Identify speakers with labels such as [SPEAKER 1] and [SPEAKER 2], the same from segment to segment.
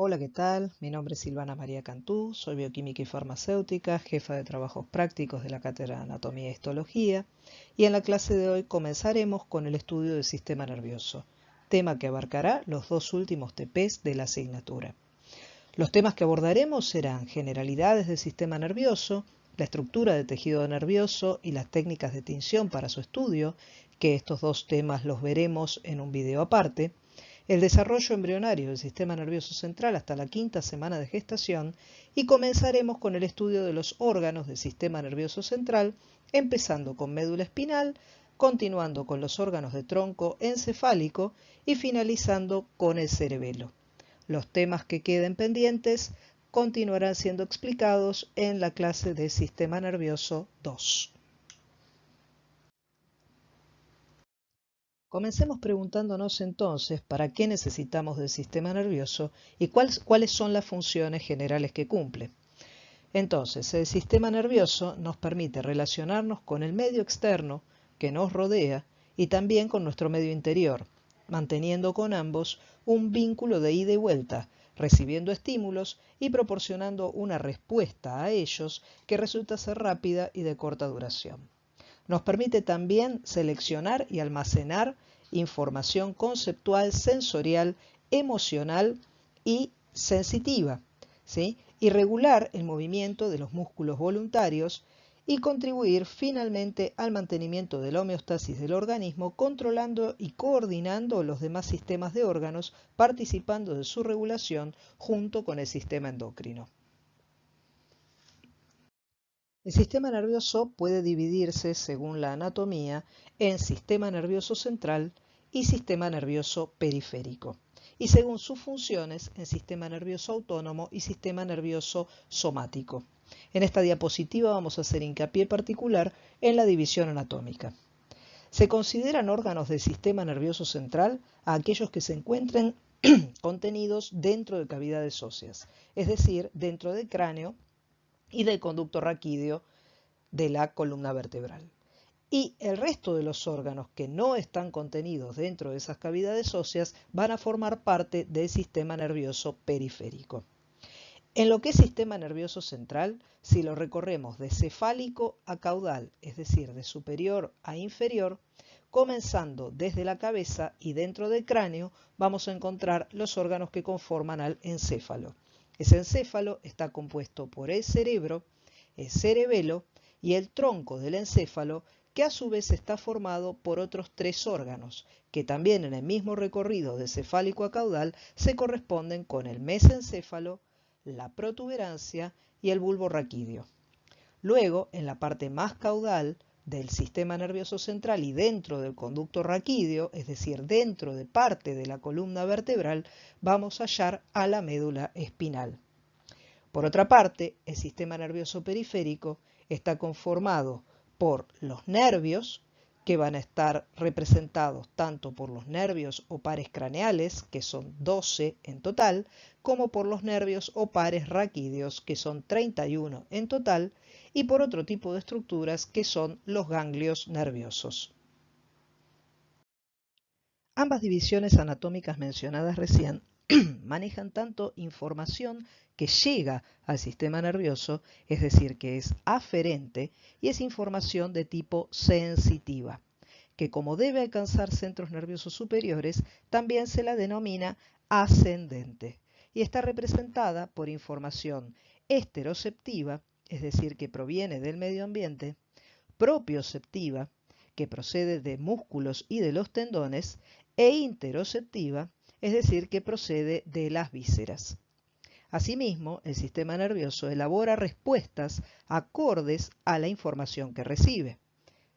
[SPEAKER 1] Hola, ¿qué tal? Mi nombre es Silvana María Cantú, soy bioquímica y farmacéutica, jefa de trabajos prácticos de la Cátedra de Anatomía e Histología, y en la clase de hoy comenzaremos con el estudio del sistema nervioso, tema que abarcará los dos últimos TPs de la asignatura. Los temas que abordaremos serán generalidades del sistema nervioso, la estructura del tejido nervioso y las técnicas de tinción para su estudio, que estos dos temas los veremos en un video aparte, el desarrollo embrionario del sistema nervioso central hasta la quinta semana de gestación y comenzaremos con el estudio de los órganos del sistema nervioso central, empezando con médula espinal, continuando con los órganos de tronco encefálico y finalizando con el cerebelo. Los temas que queden pendientes continuarán siendo explicados en la clase de Sistema Nervioso 2. Comencemos preguntándonos entonces para qué necesitamos del sistema nervioso y cuáles son las funciones generales que cumple. Entonces, el sistema nervioso nos permite relacionarnos con el medio externo que nos rodea y también con nuestro medio interior, manteniendo con ambos un vínculo de ida y vuelta, recibiendo estímulos y proporcionando una respuesta a ellos que resulta ser rápida y de corta duración. Nos permite también seleccionar y almacenar información conceptual, sensorial, emocional y sensitiva, ¿sí? Y regular el movimiento de los músculos voluntarios y contribuir finalmente al mantenimiento de la homeostasis del organismo, controlando y coordinando los demás sistemas de órganos, participando de su regulación junto con el sistema endocrino. El sistema nervioso puede dividirse, según la anatomía, en sistema nervioso central y sistema nervioso periférico, y según sus funciones, en sistema nervioso autónomo y sistema nervioso somático. En esta diapositiva vamos a hacer hincapié particular en la división anatómica. Se consideran órganos del sistema nervioso central a aquellos que se encuentren contenidos dentro de cavidades óseas, es decir, dentro del cráneo y del conducto raquídeo de la columna vertebral. Y el resto de los órganos que no están contenidos dentro de esas cavidades óseas van a formar parte del sistema nervioso periférico. En lo que es sistema nervioso central, si lo recorremos de cefálico a caudal, es decir, de superior a inferior, comenzando desde la cabeza y dentro del cráneo, vamos a encontrar los órganos que conforman al encéfalo. Ese encéfalo está compuesto por el cerebro, el cerebelo y el tronco del encéfalo, que a su vez está formado por otros tres órganos, que también en el mismo recorrido de cefálico a caudal se corresponden con el mesencéfalo, la protuberancia y el bulbo raquídeo. Luego, en la parte más caudal del sistema nervioso central y dentro del conducto raquídeo, es decir, dentro de parte de la columna vertebral, vamos a hallar a la médula espinal. Por otra parte, el sistema nervioso periférico está conformado por los nervios, que van a estar representados tanto por los nervios o pares craneales, que son 12 en total, como por los nervios o pares raquídeos, que son 31 en total, y por otro tipo de estructuras que son los ganglios nerviosos. Ambas divisiones anatómicas mencionadas recién manejan tanto información que llega al sistema nervioso, es decir, que es aferente, y es información de tipo sensitiva, que como debe alcanzar centros nerviosos superiores, también se la denomina ascendente, y está representada por información esteroceptiva, es decir, que proviene del medio ambiente, propioceptiva, que procede de músculos y de los tendones, e interoceptiva, es decir, que procede de las vísceras. Asimismo, el sistema nervioso elabora respuestas acordes a la información que recibe,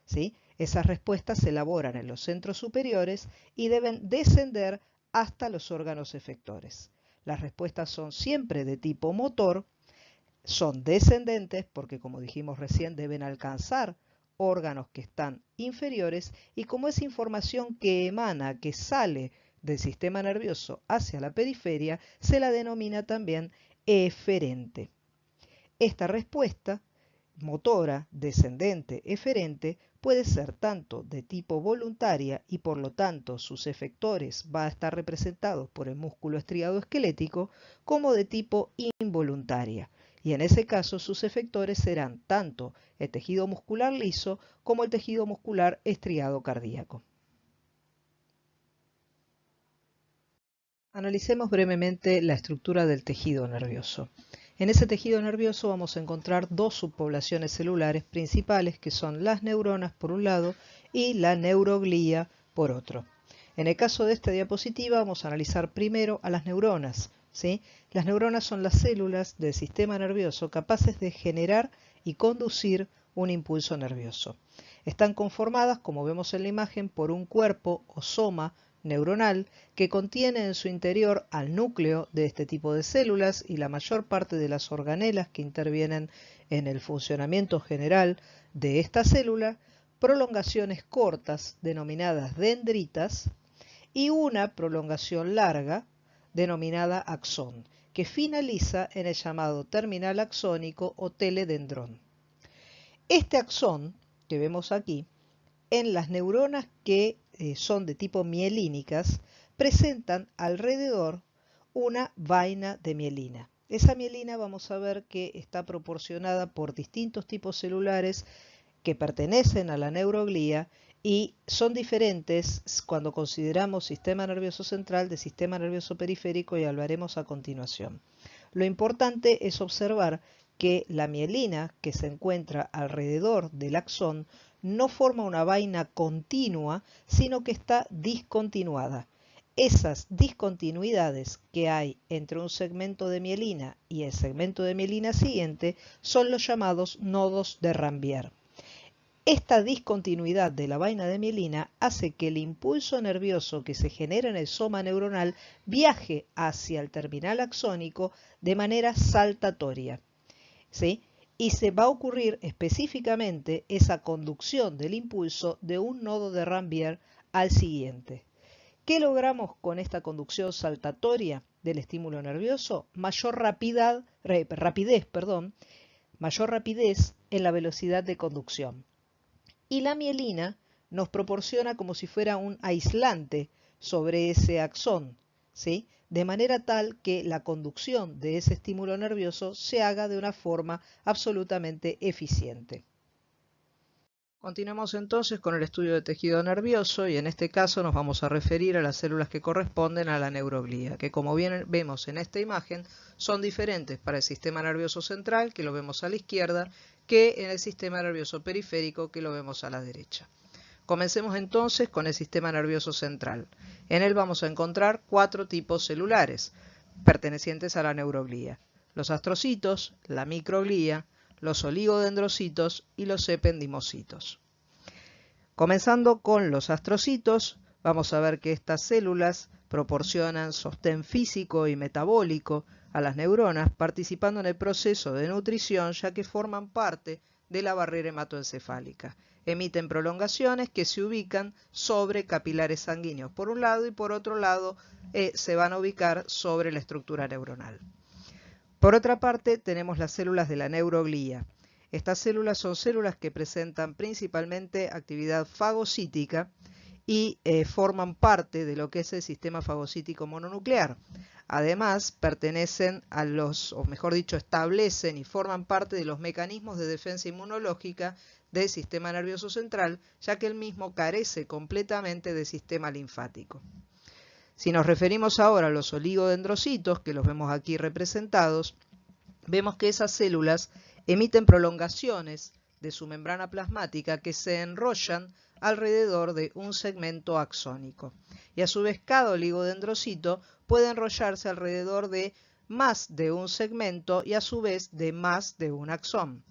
[SPEAKER 1] ¿sí? Esas respuestas se elaboran en los centros superiores y deben descender hasta los órganos efectores. Las respuestas son siempre de tipo motor, son descendentes porque, como dijimos recién, deben alcanzar órganos que están inferiores, y como es información que emana, que sale del sistema nervioso hacia la periferia, se la denomina también eferente. Esta respuesta motora descendente eferente puede ser tanto de tipo voluntaria y por lo tanto sus efectores va a estar representados por el músculo estriado esquelético, como de tipo involuntaria. Y en ese caso sus efectores serán tanto el tejido muscular liso como el tejido muscular estriado cardíaco. Analicemos brevemente la estructura del tejido nervioso. En ese tejido nervioso vamos a encontrar dos subpoblaciones celulares principales, que son las neuronas por un lado y la neuroglía por otro. En el caso de esta diapositiva vamos a analizar primero a las neuronas, ¿sí? Las neuronas son las células del sistema nervioso capaces de generar y conducir un impulso nervioso. Están conformadas, como vemos en la imagen, por un cuerpo o soma neuronal que contiene en su interior al núcleo de este tipo de células y la mayor parte de las organelas que intervienen en el funcionamiento general de esta célula, prolongaciones cortas denominadas dendritas y una prolongación larga denominada axón, que finaliza en el llamado terminal axónico o teledendrón. Este axón que vemos aquí, en las neuronas que son de tipo mielínicas, presentan alrededor una vaina de mielina. Esa mielina vamos a ver que está proporcionada por distintos tipos celulares que pertenecen a la neuroglía y son diferentes cuando consideramos sistema nervioso central de sistema nervioso periférico, y hablaremos a continuación. Lo importante es observar que la mielina que se encuentra alrededor del axón no forma una vaina continua, sino que está discontinuada. Esas discontinuidades que hay entre un segmento de mielina y el segmento de mielina siguiente son los llamados nodos de Ranvier. Esta discontinuidad de la vaina de mielina hace que el impulso nervioso que se genera en el soma neuronal viaje hacia el terminal axónico de manera saltatoria, ¿sí? Y se va a ocurrir específicamente esa conducción del impulso de un nodo de Ranvier al siguiente. ¿Qué logramos con esta conducción saltatoria del estímulo nervioso? Mayor rapidez en la velocidad de conducción. Y la mielina nos proporciona como si fuera un aislante sobre ese axón, ¿sí? De manera tal que la conducción de ese estímulo nervioso se haga de una forma absolutamente eficiente. Continuemos entonces con el estudio de tejido nervioso, y en este caso nos vamos a referir a las células que corresponden a la neuroglía, que como bien vemos en esta imagen son diferentes para el sistema nervioso central, que lo vemos a la izquierda, que en el sistema nervioso periférico, que lo vemos a la derecha. Comencemos entonces con el sistema nervioso central. En él vamos a encontrar 4 tipos celulares pertenecientes a la neuroglía: los astrocitos, la microglía, los oligodendrocitos y los ependimocitos. Comenzando con los astrocitos, vamos a ver que estas células proporcionan sostén físico y metabólico a las neuronas, participando en el proceso de nutrición, ya que forman parte de la barrera hematoencefálica. Emiten prolongaciones que se ubican sobre capilares sanguíneos por un lado, y por otro lado se van a ubicar sobre la estructura neuronal. Por otra parte, tenemos las células de la neuroglía. Estas células son células que presentan principalmente actividad fagocítica y forman parte de lo que es el sistema fagocítico mononuclear. Además, pertenecen a establecen y forman parte de los mecanismos de defensa inmunológica del sistema nervioso central, ya que el mismo carece completamente de sistema linfático. Si nos referimos ahora a los oligodendrocitos, que los vemos aquí representados, vemos que esas células emiten prolongaciones de su membrana plasmática que se enrollan alrededor de un segmento axónico. Y a su vez cada oligodendrocito puede enrollarse alrededor de más de un segmento y a su vez de más de un axón.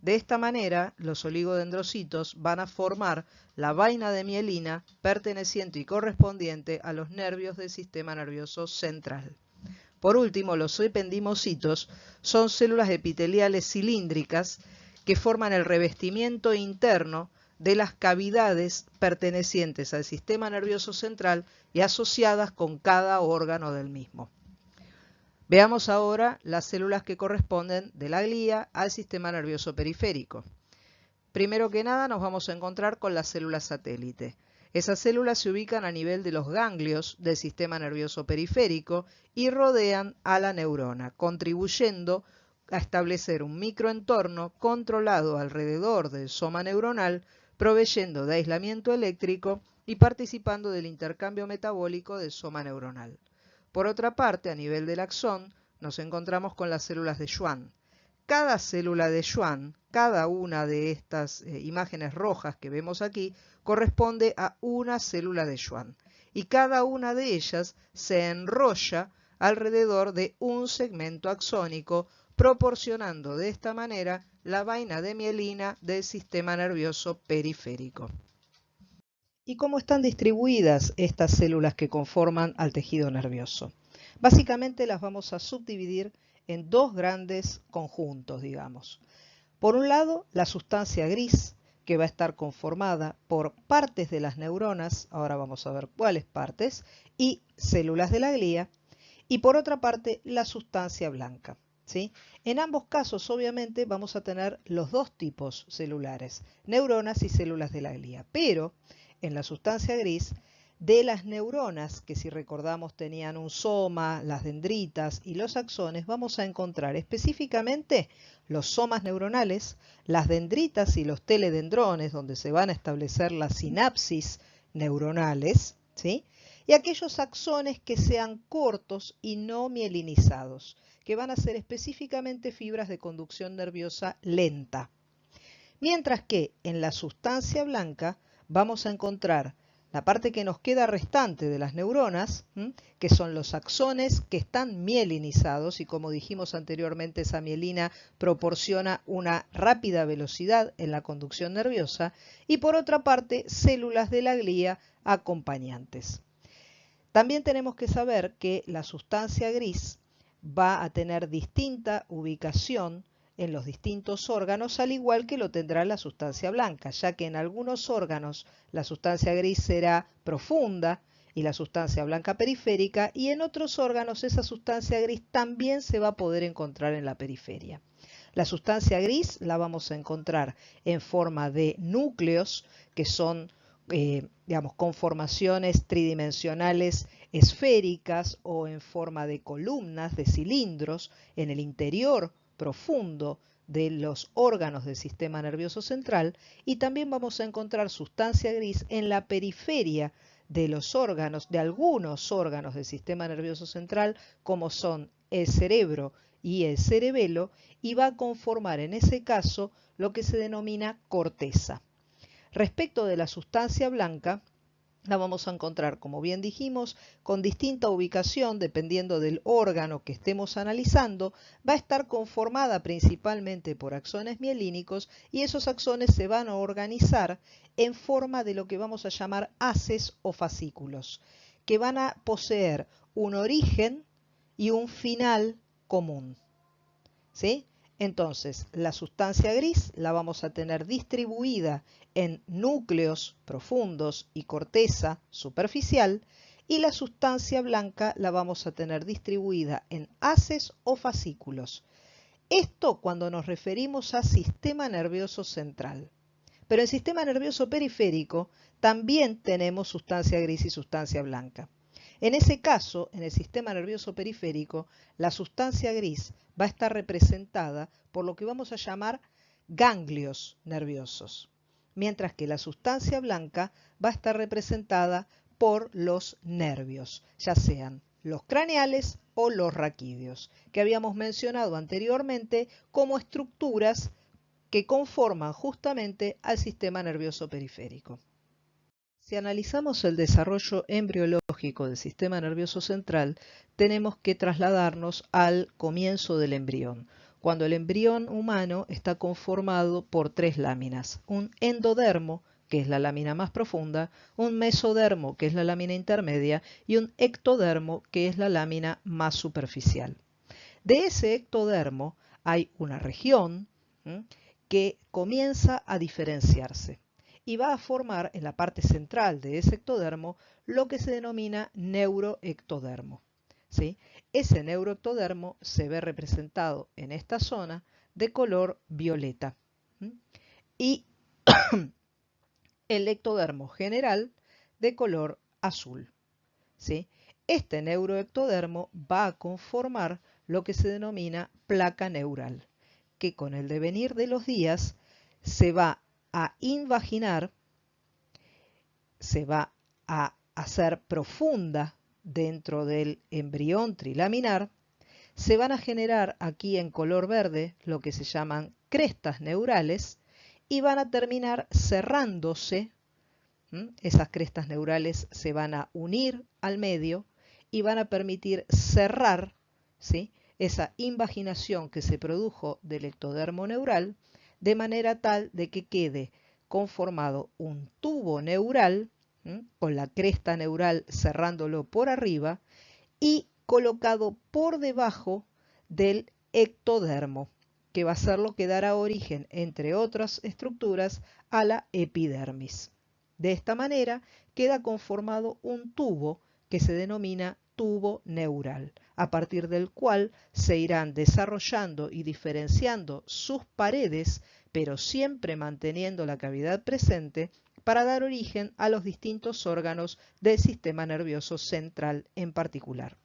[SPEAKER 1] De esta manera, los oligodendrocitos van a formar la vaina de mielina perteneciente y correspondiente a los nervios del sistema nervioso central. Por último, los ependimocitos son células epiteliales cilíndricas que forman el revestimiento interno de las cavidades pertenecientes al sistema nervioso central y asociadas con cada órgano del mismo. Veamos ahora las células que corresponden de la glía al sistema nervioso periférico. Primero que nada nos vamos a encontrar con las células satélite. Esas células se ubican a nivel de los ganglios del sistema nervioso periférico y rodean a la neurona, contribuyendo a establecer un microentorno controlado alrededor del soma neuronal, proveyendo de aislamiento eléctrico y participando del intercambio metabólico del soma neuronal. Por otra parte, a nivel del axón, nos encontramos con las células de Schwann. Cada célula de Schwann, cada una de estas imágenes rojas que vemos aquí, corresponde a una célula de Schwann. Y cada una de ellas se enrolla alrededor de un segmento axónico, proporcionando de esta manera la vaina de mielina del sistema nervioso periférico. ¿Y cómo están distribuidas estas células que conforman al tejido nervioso? Básicamente las vamos a subdividir en dos grandes conjuntos, digamos. Por un lado, la sustancia gris, que va a estar conformada por partes de las neuronas, ahora vamos a ver cuáles partes, y células de la glía, y por otra parte, la sustancia blanca. ¿Sí? En ambos casos, obviamente, vamos a tener los dos tipos celulares, neuronas y células de la glía, pero en la sustancia gris, de las neuronas, que si recordamos tenían un soma, las dendritas y los axones, vamos a encontrar específicamente los somas neuronales, las dendritas y los teledendrones, donde se van a establecer las sinapsis neuronales, ¿sí? Y aquellos axones que sean cortos y no mielinizados, que van a ser específicamente fibras de conducción nerviosa lenta. Mientras que en la sustancia blanca vamos a encontrar la parte que nos queda restante de las neuronas, que son los axones que están mielinizados, y como dijimos anteriormente, esa mielina proporciona una rápida velocidad en la conducción nerviosa, y por otra parte, células de la glía acompañantes. También tenemos que saber que la sustancia gris va a tener distinta ubicación en los distintos órganos, al igual que lo tendrá la sustancia blanca, ya que en algunos órganos la sustancia gris será profunda y la sustancia blanca periférica, y en otros órganos esa sustancia gris también se va a poder encontrar en la periferia. La sustancia gris la vamos a encontrar en forma de núcleos, que son digamos, conformaciones tridimensionales esféricas, o en forma de columnas, de cilindros, en el interior profundo de los órganos del sistema nervioso central, y también vamos a encontrar sustancia gris en la periferia de los órganos, de algunos órganos del sistema nervioso central, como son el cerebro y el cerebelo, y va a conformar en ese caso lo que se denomina corteza. Respecto de la sustancia blanca, la vamos a encontrar, como bien dijimos, con distinta ubicación dependiendo del órgano que estemos analizando. Va a estar conformada principalmente por axones mielínicos, y esos axones se van a organizar en forma de lo que vamos a llamar haces o fascículos, que van a poseer un origen y un final común. ¿Sí? Entonces, la sustancia gris la vamos a tener distribuida en núcleos profundos y corteza superficial, y la sustancia blanca la vamos a tener distribuida en haces o fascículos. Esto cuando nos referimos a sistema nervioso central. Pero en sistema nervioso periférico también tenemos sustancia gris y sustancia blanca. En ese caso, en el sistema nervioso periférico, la sustancia gris va a estar representada por lo que vamos a llamar ganglios nerviosos, mientras que la sustancia blanca va a estar representada por los nervios, ya sean los craneales o los raquídeos, que habíamos mencionado anteriormente como estructuras que conforman justamente al sistema nervioso periférico. Si analizamos el desarrollo embriológico del sistema nervioso central, tenemos que trasladarnos al comienzo del embrión, cuando el embrión humano está conformado por tres láminas: un endodermo, que es la lámina más profunda, un mesodermo, que es la lámina intermedia, y un ectodermo, que es la lámina más superficial. De ese ectodermo hay una región que comienza a diferenciarse y va a formar en la parte central de ese ectodermo lo que se denomina neuroectodermo. ¿sí? Ese neuroectodermo se ve representado en esta zona de color violeta. Y el ectodermo general de color azul, ¿sí? Este neuroectodermo va a conformar lo que se denomina placa neural, que con el devenir de los días se va a invaginar, se va a hacer profunda dentro del embrión trilaminar. Se van a generar aquí en color verde lo que se llaman crestas neurales y van a terminar cerrándose. Esas crestas neurales se van a unir al medio y van a permitir cerrar, ¿sí?, esa invaginación que se produjo del ectodermo neural, de manera tal de que quede conformado un tubo neural, con la cresta neural cerrándolo por arriba y colocado por debajo del ectodermo, que va a ser lo que dará origen, entre otras estructuras, a la epidermis. De esta manera queda conformado un tubo que se denomina tubo neural, a partir del cual se irán desarrollando y diferenciando sus paredes, pero siempre manteniendo la cavidad presente, para dar origen a los distintos órganos del sistema nervioso central en particular.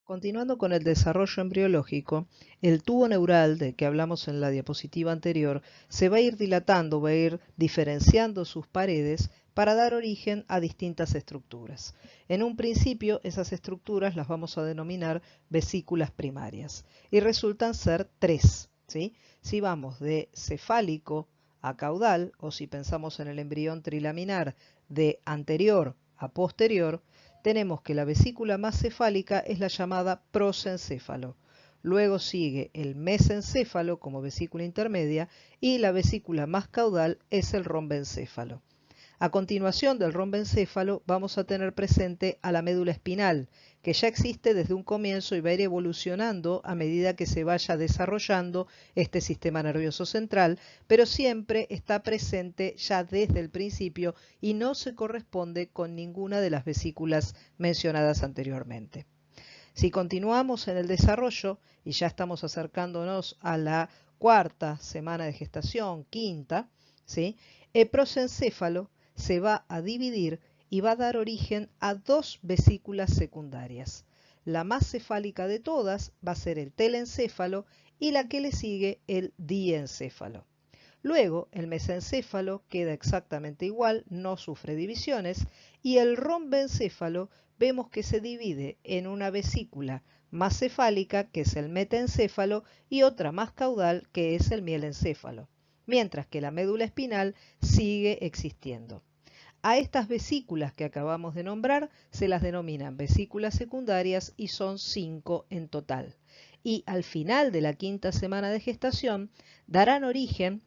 [SPEAKER 1] Continuando con el desarrollo embriológico, el tubo neural del que hablamos en la diapositiva anterior se va a ir dilatando, va a ir diferenciando sus paredes para dar origen a distintas estructuras. En un principio, esas estructuras las vamos a denominar vesículas primarias y resultan ser tres, ¿sí? Si vamos de cefálico a caudal, o si pensamos en el embrión trilaminar de anterior a posterior, tenemos que la vesícula más cefálica es la llamada prosencéfalo. Luego sigue el mesencéfalo como vesícula intermedia y la vesícula más caudal es el rombencéfalo. A continuación del rombencéfalo vamos a tener presente a la médula espinal, que ya existe desde un comienzo y va a ir evolucionando a medida que se vaya desarrollando este sistema nervioso central, pero siempre está presente ya desde el principio y no se corresponde con ninguna de las vesículas mencionadas anteriormente. Si continuamos en el desarrollo y ya estamos acercándonos a la cuarta semana de gestación, quinta, ¿sí?, el prosencéfalo se va a dividir y va a dar origen a dos vesículas secundarias. La más cefálica de todas va a ser el telencéfalo y la que le sigue el diencéfalo. Luego el mesencéfalo queda exactamente igual, no sufre divisiones, y el rombencéfalo vemos que se divide en una vesícula más cefálica, que es el metencéfalo, y otra más caudal, que es el mielencéfalo, mientras que la médula espinal sigue existiendo. A estas vesículas que acabamos de nombrar se las denominan vesículas secundarias y son 5 en total. Y al final de la quinta semana de gestación darán origen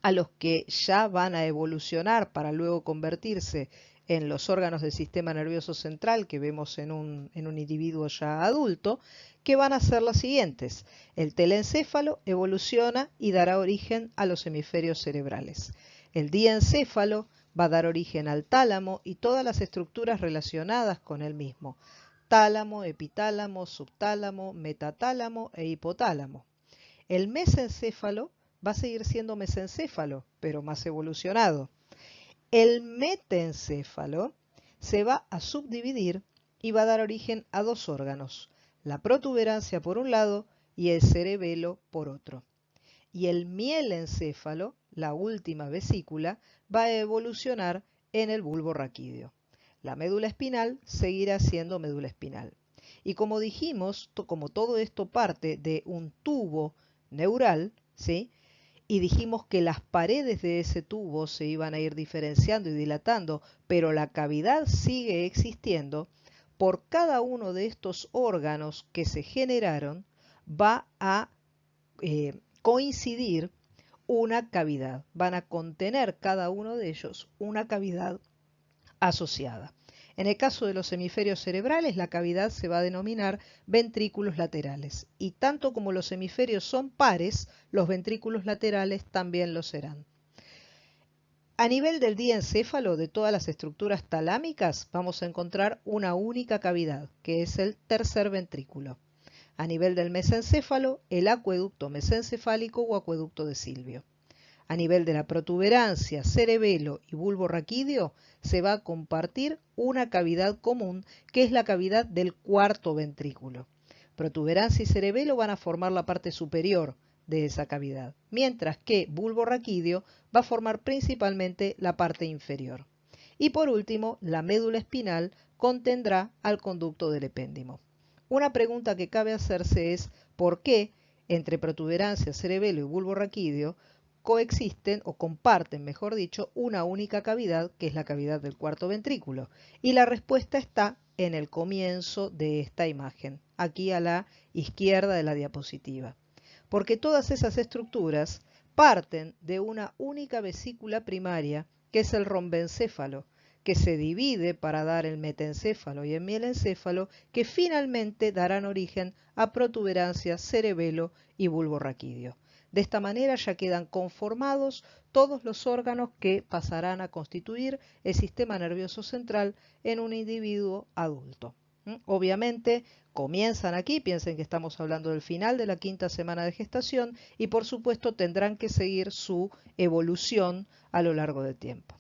[SPEAKER 1] a los que ya van a evolucionar para luego convertirse en los órganos del sistema nervioso central que vemos en un individuo ya adulto, que van a ser los siguientes. El telencéfalo evoluciona y dará origen a los hemisferios cerebrales. El diencéfalo va a dar origen al tálamo y todas las estructuras relacionadas con el mismo: tálamo, epitálamo, subtálamo, metatálamo e hipotálamo. El mesencéfalo va a seguir siendo mesencéfalo, pero más evolucionado. El metencéfalo se va a subdividir y va a dar origen a dos órganos: la protuberancia por un lado y el cerebelo por otro. Y el mielencéfalo, la última vesícula, va a evolucionar en el bulbo raquídeo. La médula espinal seguirá siendo médula espinal. Y como dijimos, como todo esto parte de un tubo neural, ¿sí?, y dijimos que las paredes de ese tubo se iban a ir diferenciando y dilatando, pero la cavidad sigue existiendo, por cada uno de estos órganos que se generaron va a coincidir una cavidad. Van a contener cada uno de ellos una cavidad asociada. En el caso de los hemisferios cerebrales, la cavidad se va a denominar ventrículos laterales. Y tanto como los hemisferios son pares, los ventrículos laterales también lo serán. A nivel del diencéfalo, de todas las estructuras talámicas, vamos a encontrar una única cavidad, que es el tercer ventrículo. A nivel del mesencéfalo, el acueducto mesencefálico o acueducto de Silvio. A nivel de la protuberancia, cerebelo y bulbo raquídeo, se va a compartir una cavidad común, que es la cavidad del cuarto ventrículo. Protuberancia y cerebelo van a formar la parte superior de esa cavidad, mientras que bulbo raquídeo va a formar principalmente la parte inferior. Y por último, la médula espinal contendrá al conducto del epéndimo. Una pregunta que cabe hacerse es ¿por qué entre protuberancia, cerebelo y bulbo raquídeo coexisten o comparten, mejor dicho, una única cavidad, que es la cavidad del cuarto ventrículo? Y la respuesta está en el comienzo de esta imagen, aquí a la izquierda de la diapositiva. Porque todas esas estructuras parten de una única vesícula primaria, que es el rombencéfalo, que se divide para dar el metencéfalo y el mielencéfalo, que finalmente darán origen a protuberancia, cerebelo y bulbo raquídeo. De esta manera ya quedan conformados todos los órganos que pasarán a constituir el sistema nervioso central en un individuo adulto. Obviamente comienzan aquí, piensen que estamos hablando del final de la quinta semana de gestación y por supuesto tendrán que seguir su evolución a lo largo del tiempo.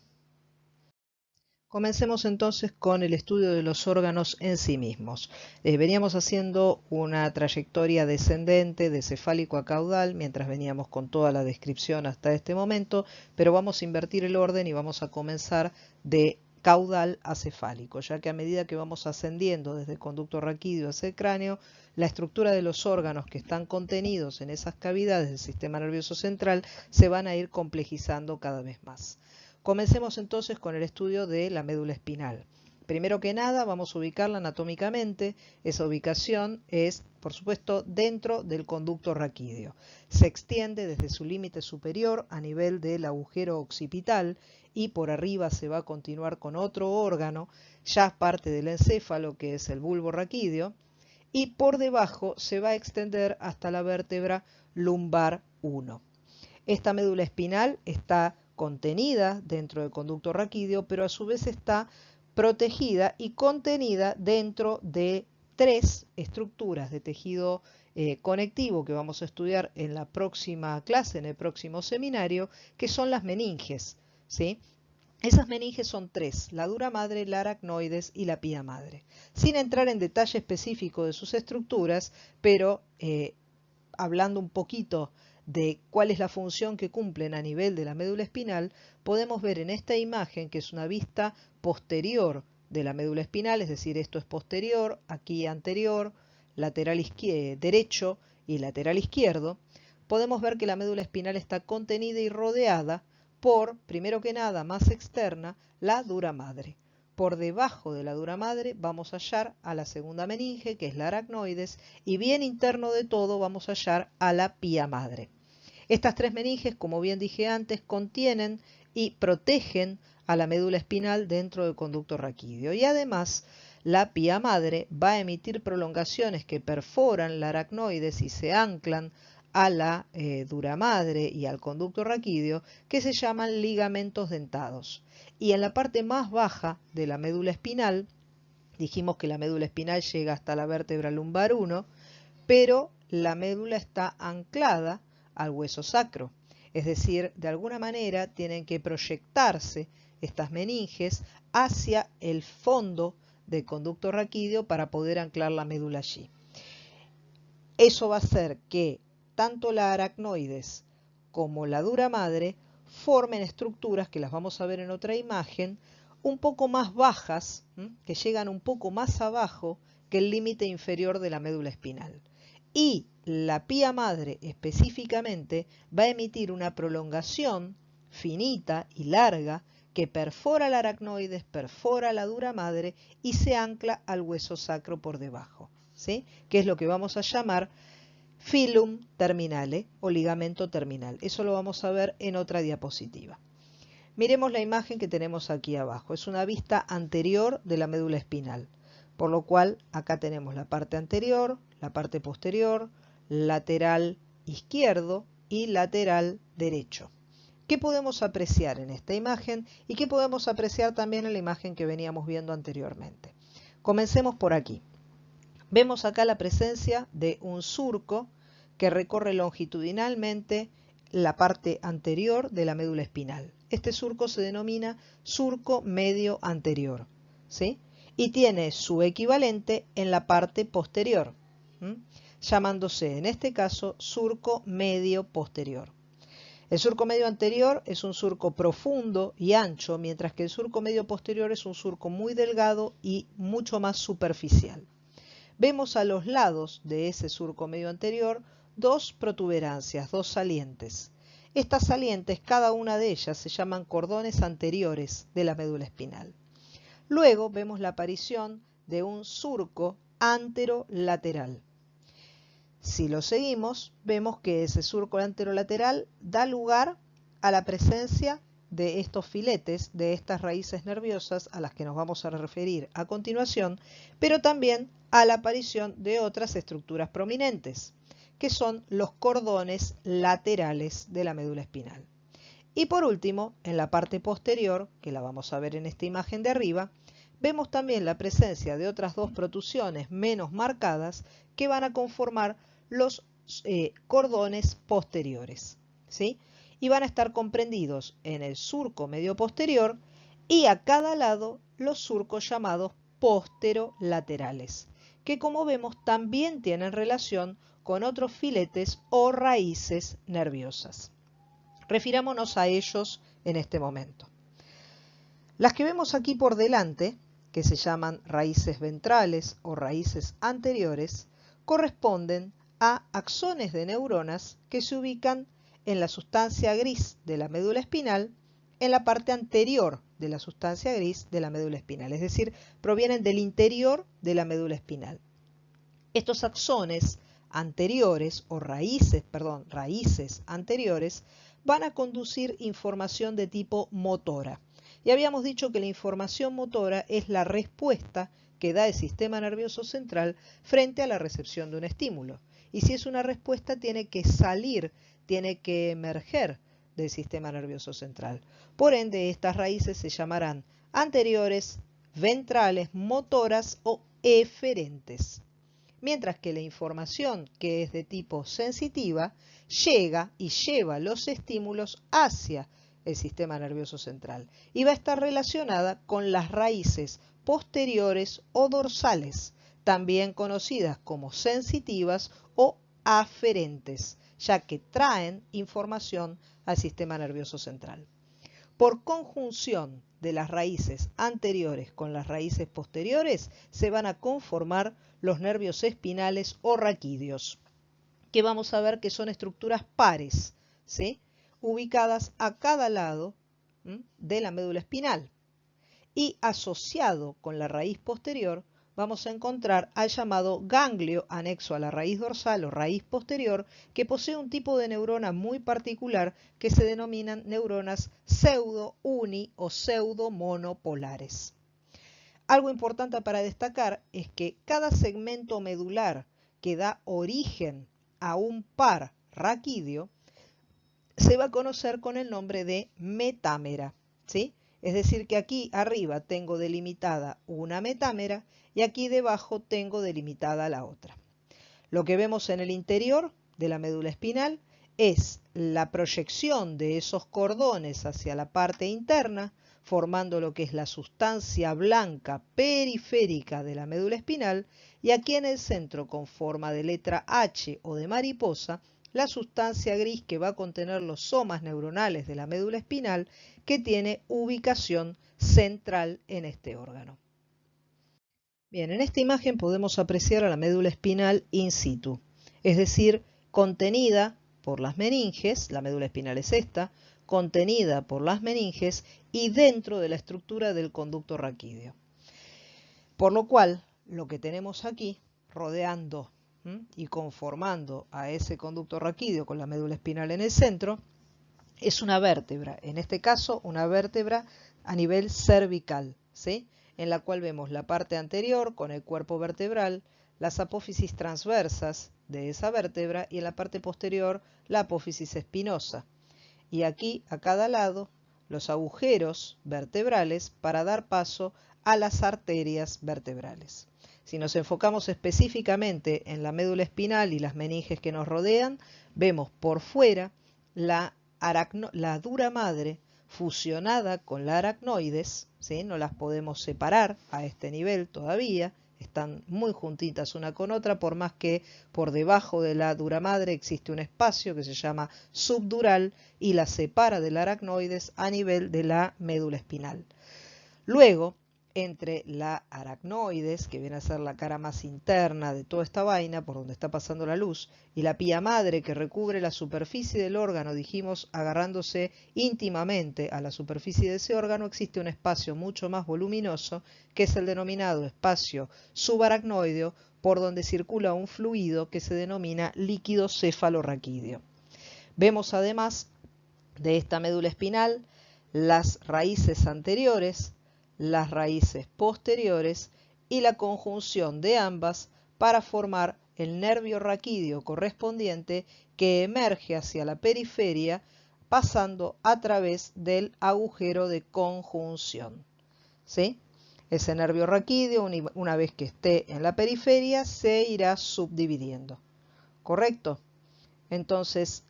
[SPEAKER 1] Comencemos entonces con el estudio de los órganos en sí mismos. Veníamos haciendo una trayectoria descendente de cefálico a caudal mientras veníamos con toda la descripción hasta este momento, pero vamos a invertir el orden y vamos a comenzar de caudal a cefálico, ya que a medida que vamos ascendiendo desde el conducto raquídeo hacia el cráneo, la estructura de los órganos que están contenidos en esas cavidades del sistema nervioso central se van a ir complejizando cada vez más. Comencemos entonces con el estudio de la médula espinal. Primero que nada vamos a ubicarla anatómicamente. Esa ubicación es, por supuesto, dentro del conducto raquídeo. Se extiende desde su límite superior a nivel del agujero occipital y por arriba se va a continuar con otro órgano, ya parte del encéfalo, que es el bulbo raquídeo, y por debajo se va a extender hasta la vértebra lumbar 1. Esta médula espinal está contenida dentro del conducto raquídeo, pero a su vez está protegida y contenida dentro de 3 estructuras de tejido conectivo que vamos a estudiar en la próxima clase, en el próximo seminario, que son las meninges, ¿sí? Esas meninges son 3, la dura madre, la aracnoides y la pía madre. Sin entrar en detalle específico de sus estructuras, pero hablando un poquito de cuál es la función que cumplen a nivel de la médula espinal, podemos ver en esta imagen, que es una vista posterior de la médula espinal, es decir, esto es posterior, aquí anterior, lateral derecho y lateral izquierdo, podemos ver que la médula espinal está contenida y rodeada por, primero que nada, más externa, la dura madre. Por debajo de la dura madre vamos a hallar a la segunda meninge, que es la aracnoides, y bien interno de todo vamos a hallar a la pía madre. Estas 3 meninges, como bien dije antes, contienen y protegen a la médula espinal dentro del conducto raquídeo. Y además, la pía madre va a emitir prolongaciones que perforan la aracnoides y se anclan a la dura madre y al conducto raquídeo, que se llaman ligamentos dentados. Y en la parte más baja de la médula espinal, dijimos que la médula espinal llega hasta la vértebra lumbar 1, pero la médula está anclada al hueso sacro. Es decir, de alguna manera tienen que proyectarse estas meninges hacia el fondo del conducto raquídeo para poder anclar la médula allí. Eso va a hacer que tanto la aracnoides como la dura madre formen estructuras, que las vamos a ver en otra imagen, un poco más bajas, que llegan un poco más abajo que el límite inferior de la médula espinal. Y la pía madre específicamente va a emitir una prolongación finita y larga que perfora la aracnoides, perfora la dura madre y se ancla al hueso sacro por debajo, ¿sí? Que es lo que vamos a llamar filum terminale o ligamento terminal. Eso lo vamos a ver en otra diapositiva. Miremos la imagen que tenemos aquí abajo. Es una vista anterior de la médula espinal, por lo cual acá tenemos la parte anterior, la parte posterior, lateral izquierdo y lateral derecho. ¿Qué podemos apreciar en esta imagen y qué podemos apreciar también en la imagen que veníamos viendo anteriormente? Comencemos por aquí. Vemos acá la presencia de un surco que recorre longitudinalmente la parte anterior de la médula espinal. Este surco se denomina surco medio anterior, ¿sí? Y tiene su equivalente en la parte posterior, llamándose en este caso surco medio posterior. El surco medio anterior es un surco profundo y ancho, mientras que el surco medio posterior es un surco muy delgado y mucho más superficial. Vemos a los lados de ese surco medio anterior dos protuberancias, dos salientes. Estas salientes, cada una de ellas, se llaman cordones anteriores de la médula espinal. Luego vemos la aparición de un surco anterolateral. Si lo seguimos, vemos que ese surco anterolateral da lugar a la presencia de estos filetes, de estas raíces nerviosas a las que nos vamos a referir a continuación, pero también a la aparición de otras estructuras prominentes, que son los cordones laterales de la médula espinal. Y por último, en la parte posterior, que la vamos a ver en esta imagen de arriba, vemos también la presencia de otras dos protusiones menos marcadas que van a conformar los cordones posteriores, ¿sí? Y van a estar comprendidos en el surco medio posterior y a cada lado los surcos llamados posterolaterales, que como vemos también tienen relación con otros filetes o raíces nerviosas. Refirámonos a ellos en este momento. Las que vemos aquí por delante, que se llaman raíces ventrales o raíces anteriores, corresponden a axones de neuronas que se ubican en la sustancia gris de la médula espinal, en la parte anterior de la sustancia gris de la médula espinal, es decir, provienen del interior de la médula espinal. Estos axones anteriores o raíces anteriores van a conducir información de tipo motora. Y habíamos dicho que la información motora es la respuesta que da el sistema nervioso central frente a la recepción de un estímulo. Y si es una respuesta, tiene que salir, tiene que emerger del sistema nervioso central. Por ende, estas raíces se llamarán anteriores, ventrales, motoras o eferentes. Mientras que la información que es de tipo sensitiva llega y lleva los estímulos hacia el sistema nervioso central y va a estar relacionada con las raíces posteriores o dorsales, también conocidas como sensitivas o aferentes, ya que traen información al sistema nervioso central. Por conjunción de las raíces anteriores con las raíces posteriores se van a conformar los nervios espinales o raquídeos, que vamos a ver que son estructuras pares, ¿sí?, ubicadas a cada lado de la médula espinal. Y asociado con la raíz posterior vamos a encontrar al llamado ganglio anexo a la raíz dorsal o raíz posterior, que posee un tipo de neurona muy particular que se denominan neuronas pseudo-uni o pseudo-monopolares. Algo importante para destacar es que cada segmento medular que da origen a un par raquídeo se va a conocer con el nombre de metámera, ¿sí? Es decir, que aquí arriba tengo delimitada una metámera y aquí debajo tengo delimitada la otra. Lo que vemos en el interior de la médula espinal es la proyección de esos cordones hacia la parte interna, formando lo que es la sustancia blanca periférica de la médula espinal, y aquí en el centro, con forma de letra H o de mariposa, la sustancia gris que va a contener los somas neuronales de la médula espinal, que tiene ubicación central en este órgano. Bien, en esta imagen podemos apreciar a la médula espinal in situ, es decir, contenida por las meninges, la médula espinal es esta, contenida por las meninges y dentro de la estructura del conducto raquídeo. Por lo cual, lo que tenemos aquí, rodeando y conformando a ese conducto raquídeo con la médula espinal en el centro, es una vértebra, en este caso una vértebra a nivel cervical, ¿sí?, en la cual vemos la parte anterior con el cuerpo vertebral, las apófisis transversas de esa vértebra y en la parte posterior la apófisis espinosa. y aquí a cada lado los agujeros vertebrales para dar paso a las arterias vertebrales. Si nos enfocamos específicamente en la médula espinal y las meninges que nos rodean, vemos por fuera la dura madre fusionada con la aracnoides, ¿sí? No las podemos separar a este nivel todavía, están muy juntitas una con otra, por más que por debajo de la dura madre existe un espacio que se llama subdural y la separa de la aracnoides a nivel de la médula espinal. Luego, entre la aracnoides, que viene a ser la cara más interna de toda esta vaina, por donde está pasando la luz, y la pía madre que recubre la superficie del órgano, dijimos, agarrándose íntimamente a la superficie de ese órgano, existe un espacio mucho más voluminoso, que es el denominado espacio subaracnoideo, por donde circula un fluido que se denomina líquido cefalorraquídeo. Vemos además de esta médula espinal las raíces anteriores, las raíces posteriores y la conjunción de ambas para formar el nervio raquídeo correspondiente que emerge hacia la periferia pasando a través del agujero de conjunción. ¿Sí? Ese nervio raquídeo, una vez que esté en la periferia, se irá subdividiendo. ¿Correcto? Entonces,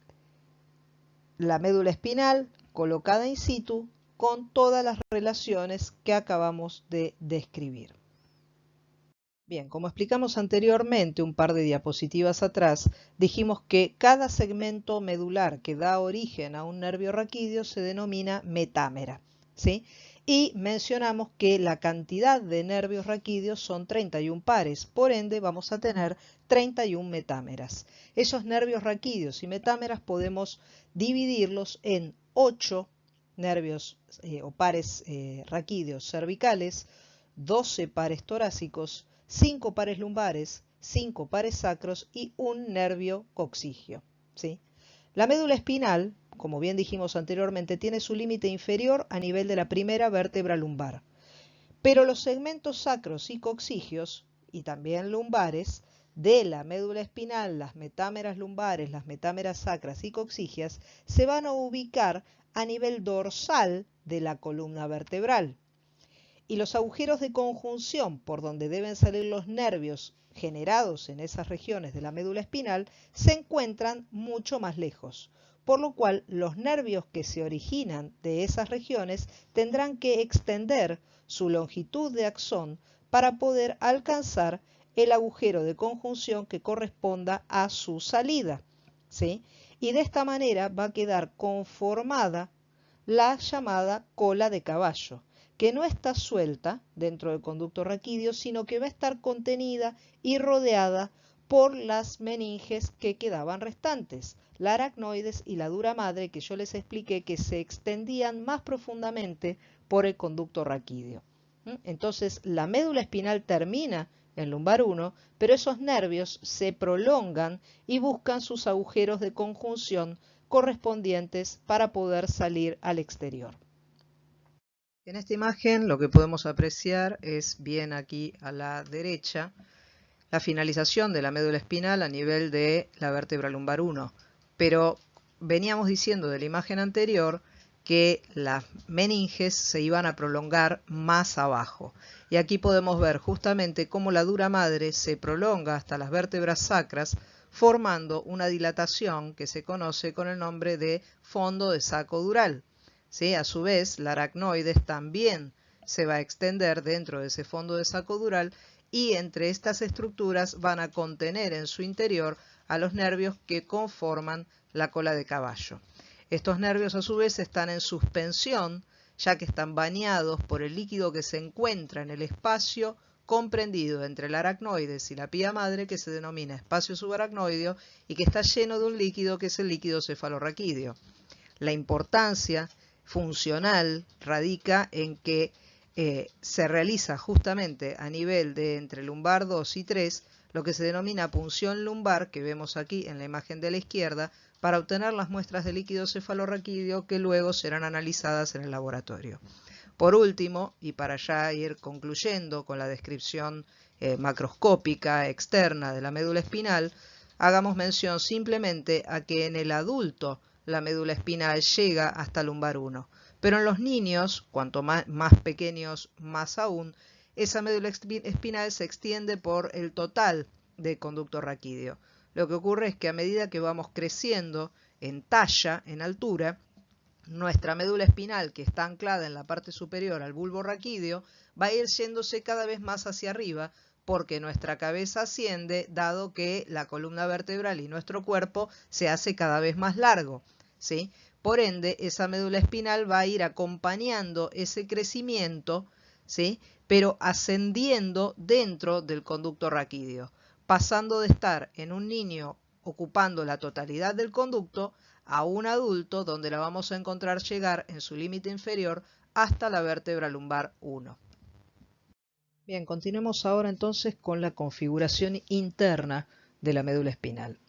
[SPEAKER 1] la médula espinal colocada in situ con todas las relaciones que acabamos de describir. Bien, como explicamos anteriormente, un par de diapositivas atrás, dijimos que cada segmento medular que da origen a un nervio raquídeo se denomina metámera, ¿sí? Y mencionamos que la cantidad de nervios raquídeos son 31 pares, por ende vamos a tener 31 metámeras. Esos nervios raquídeos y metámeras podemos dividirlos en 8 nervios o pares raquídeos cervicales, 12 pares torácicos, 5 pares lumbares, 5 pares sacros y un nervio coccigio, ¿sí? La médula espinal, como bien dijimos anteriormente, tiene su límite inferior a nivel de la primera vértebra lumbar. Pero los segmentos sacros y coccigios, y también lumbares, de la médula espinal, las metámeras lumbares, las metámeras sacras y coccigias, se van a ubicar a nivel dorsal de la columna vertebral. Y los agujeros de conjunción por donde deben salir los nervios generados en esas regiones de la médula espinal se encuentran mucho más lejos, por lo cual los nervios que se originan de esas regiones tendrán que extender su longitud de axón para poder alcanzar el agujero de conjunción que corresponda a su salida, ¿sí? Y de esta manera va a quedar conformada la llamada cola de caballo, que no está suelta dentro del conducto raquídeo, sino que va a estar contenida y rodeada por las meninges que quedaban restantes, la aracnoides y la dura madre, que yo les expliqué que se extendían más profundamente por el conducto raquídeo. Entonces, la médula espinal termina en lumbar 1, pero esos nervios se prolongan y buscan sus agujeros de conjunción correspondientes para poder salir al exterior. En esta imagen lo que podemos apreciar es bien aquí a la derecha la finalización de la médula espinal a nivel de la vértebra lumbar 1, pero veníamos diciendo de la imagen anterior que las meninges se iban a prolongar más abajo. Y aquí podemos ver justamente cómo la dura madre se prolonga hasta las vértebras sacras, formando una dilatación que se conoce con el nombre de fondo de saco dural. ¿Sí? A su vez, la aracnoides también se va a extender dentro de ese fondo de saco dural y entre estas estructuras van a contener en su interior a los nervios que conforman la cola de caballo. Estos nervios a su vez están en suspensión, ya que están bañados por el líquido que se encuentra en el espacio comprendido entre la aracnoides y la pía madre, que se denomina espacio subaracnoideo y que está lleno de un líquido que es el líquido cefalorraquídeo. La importancia funcional radica en que se realiza justamente a nivel de entre lumbar 2 y 3 lo que se denomina punción lumbar, que vemos aquí en la imagen de la izquierda, para obtener las muestras de líquido cefalorraquídeo que luego serán analizadas en el laboratorio. Por último, y para ya ir concluyendo con la descripción macroscópica externa de la médula espinal, hagamos mención simplemente a que en el adulto la médula espinal llega hasta lumbar 1. Pero en los niños, cuanto más pequeños más aún, esa médula espinal se extiende por el total del conducto raquídeo. Lo que ocurre es que a medida que vamos creciendo en talla, en altura, nuestra médula espinal, que está anclada en la parte superior al bulbo raquídeo, va a ir yéndose cada vez más hacia arriba, porque nuestra cabeza asciende, dado que la columna vertebral y nuestro cuerpo se hace cada vez más largo, ¿sí? Por ende, esa médula espinal va a ir acompañando ese crecimiento, ¿sí? Pero ascendiendo dentro del conducto raquídeo, pasando de estar en un niño ocupando la totalidad del conducto a un adulto, donde la vamos a encontrar llegar en su límite inferior hasta la vértebra lumbar 1. Bien, continuemos ahora entonces con la configuración interna de la médula espinal.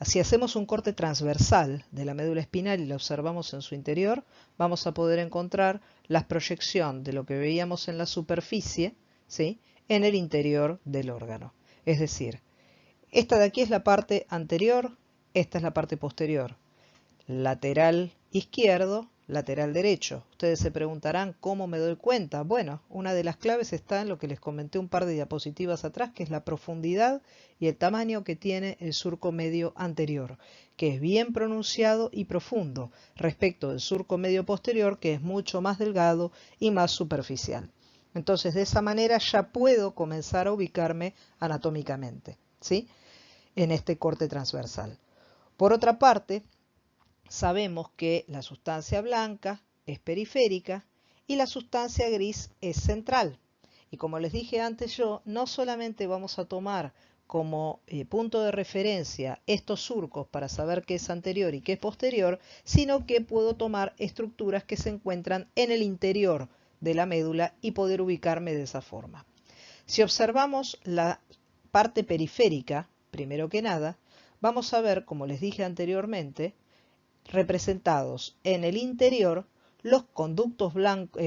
[SPEAKER 1] Si hacemos un corte transversal de la médula espinal y la observamos en su interior, vamos a poder encontrar la proyección de lo que veíamos en la superficie, ¿sí?, en el interior del órgano. Es decir, esta de aquí es la parte anterior, esta es la parte posterior. Lateral izquierdo, lateral derecho. Ustedes se preguntarán cómo me doy cuenta. Bueno, una de las claves está en lo que les comenté un par de diapositivas atrás, que es la profundidad y el tamaño que tiene el surco medio anterior, que es bien pronunciado y profundo, respecto del surco medio posterior, que es mucho más delgado y más superficial. Entonces, de esa manera ya puedo comenzar a ubicarme anatómicamente, ¿sí?, en este corte transversal. Por otra parte, sabemos que la sustancia blanca es periférica y la sustancia gris es central. Y como les dije antes yo, no solamente vamos a tomar como punto de referencia estos surcos para saber qué es anterior y qué es posterior, sino que puedo tomar estructuras que se encuentran en el interior de la médula y poder ubicarme de esa forma. Si observamos la parte periférica, primero que nada, vamos a ver, como les dije anteriormente, representados en el interior los conductos blancos,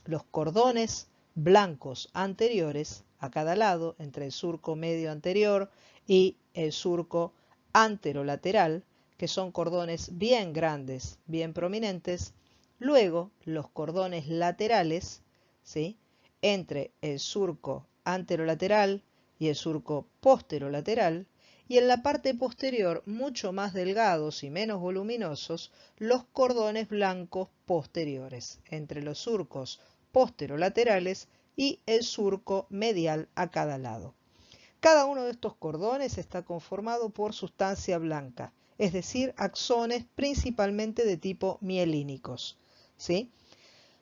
[SPEAKER 1] los cordones blancos anteriores a cada lado, entre el surco medio anterior y el surco anterolateral, que son cordones bien grandes, bien prominentes. Luego los cordones laterales, ¿sí?, entre el surco anterolateral y el surco posterolateral. Y en la parte posterior, mucho más delgados y menos voluminosos, los cordones blancos posteriores, entre los surcos posterolaterales y el surco medial a cada lado. Cada uno de estos cordones está conformado por sustancia blanca, es decir, axones principalmente de tipo mielínicos, ¿sí?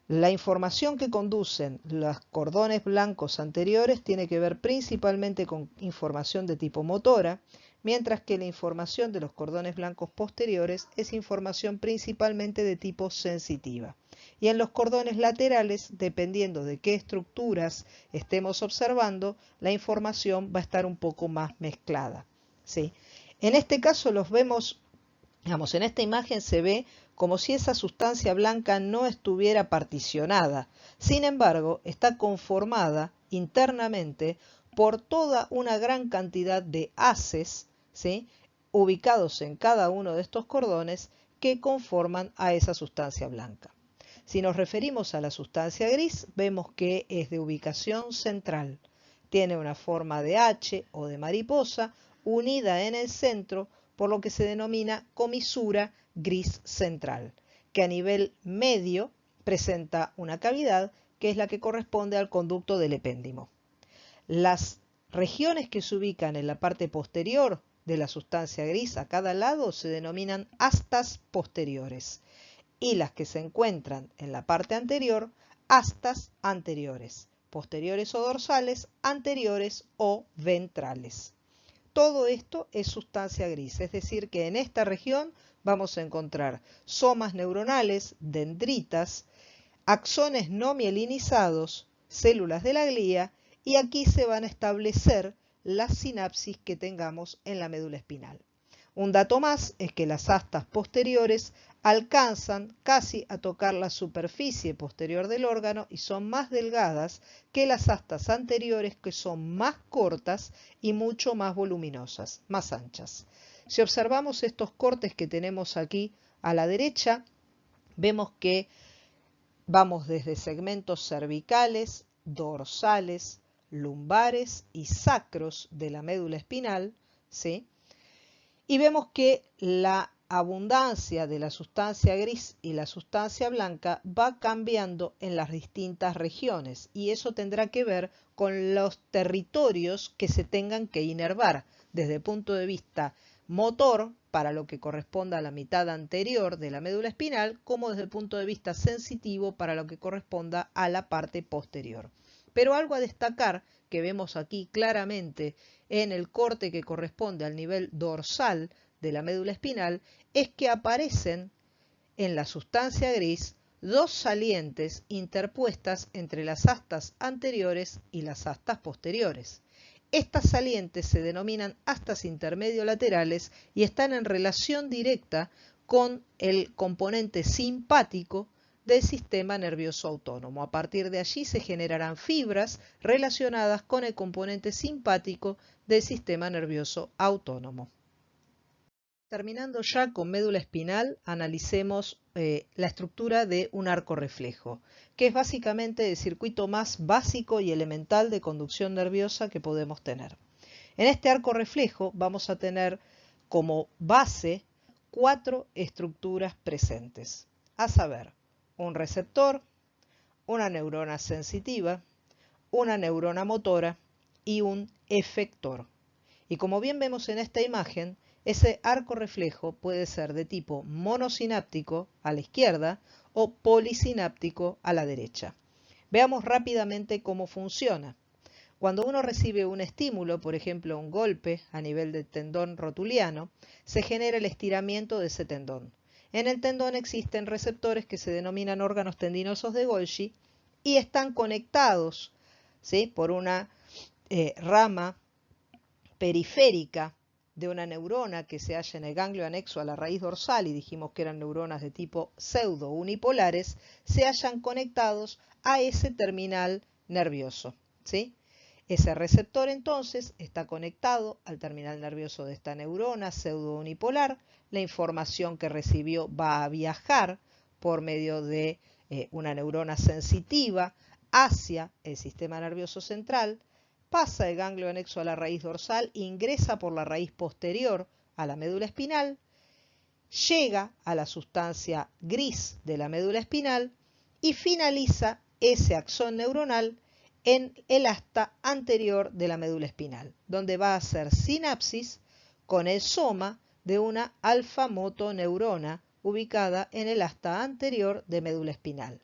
[SPEAKER 1] La información que conducen los cordones blancos anteriores tiene que ver principalmente con información de tipo motora, mientras que la información de los cordones blancos posteriores es información principalmente de tipo sensitiva. Y en los cordones laterales, dependiendo de qué estructuras estemos observando, la información va a estar un poco más mezclada, ¿sí? En este caso los vemos, digamos, en esta imagen se ve como si esa sustancia blanca no estuviera particionada. Sin embargo, está conformada internamente por toda una gran cantidad de haces, ¿sí?, ubicados en cada uno de estos cordones que conforman a esa sustancia blanca. Si nos referimos a la sustancia gris, vemos que es de ubicación central. Tiene una forma de H o de mariposa unida en el centro, por lo que se denomina comisura gris central, que a nivel medio presenta una cavidad que es la que corresponde al conducto del epéndimo. Las regiones que se ubican en la parte posterior de la sustancia gris a cada lado se denominan astas posteriores y las que se encuentran en la parte anterior, astas anteriores, posteriores o dorsales, anteriores o ventrales. Todo esto es sustancia gris, es decir que en esta región vamos a encontrar somas neuronales, dendritas, axones no mielinizados, células de la glía, y aquí se van a establecer las sinapsis que tengamos en la médula espinal. Un dato más es que las astas posteriores alcanzan casi a tocar la superficie posterior del órgano y son más delgadas que las astas anteriores, que son más cortas y mucho más voluminosas, más anchas. Si observamos estos cortes que tenemos aquí A la derecha vemos que vamos desde segmentos cervicales, dorsales, lumbares y sacros de la médula espinal, ¿sí? Y vemos que la abundancia de la sustancia gris y la sustancia blanca va cambiando en las distintas regiones y eso tendrá que ver con los territorios que se tengan que inervar desde el punto de vista motor para lo que corresponda a la mitad anterior de la médula espinal, como desde el punto de vista sensitivo para lo que corresponda a la parte posterior. Pero algo a destacar que vemos aquí claramente en el corte que corresponde al nivel dorsal de la médula espinal es que aparecen en la sustancia gris dos salientes interpuestas entre las astas anteriores y las astas posteriores. Estas salientes se denominan astas intermedio-laterales y están en relación directa con el componente simpático del sistema nervioso autónomo. A partir de allí se generarán fibras relacionadas con el componente simpático del sistema nervioso autónomo. Terminando ya con médula espinal, analicemos la estructura de un arco reflejo, que es básicamente el circuito más básico y elemental de conducción nerviosa que podemos tener. En este arco reflejo vamos a tener como base 4 estructuras presentes, a saber, un receptor, una neurona sensitiva, una neurona motora y un efector. Y como bien vemos en esta imagen, ese arco reflejo puede ser de tipo monosináptico a la izquierda o polisináptico a la derecha. Veamos rápidamente cómo funciona. Cuando uno recibe un estímulo, por ejemplo un golpe a nivel del tendón rotuliano, se genera el estiramiento de ese tendón. En el tendón existen receptores que se denominan órganos tendinosos de Golgi y están conectados, ¿sí?, por una rama periférica de una neurona que se halla en el ganglio anexo a la raíz dorsal, y dijimos que eran neuronas de tipo pseudo unipolares, se hallan conectados a ese terminal nervioso, ¿sí? Ese receptor entonces está conectado al terminal nervioso de esta neurona pseudo unipolar. La información que recibió va a viajar por medio de una neurona sensitiva hacia el sistema nervioso central, pasa el ganglio anexo a la raíz dorsal, ingresa por la raíz posterior a la médula espinal, llega a la sustancia gris de la médula espinal y finaliza ese axón neuronal en el asta anterior de la médula espinal, donde va a hacer sinapsis con el soma de una alfa-motoneurona ubicada en el asta anterior de médula espinal.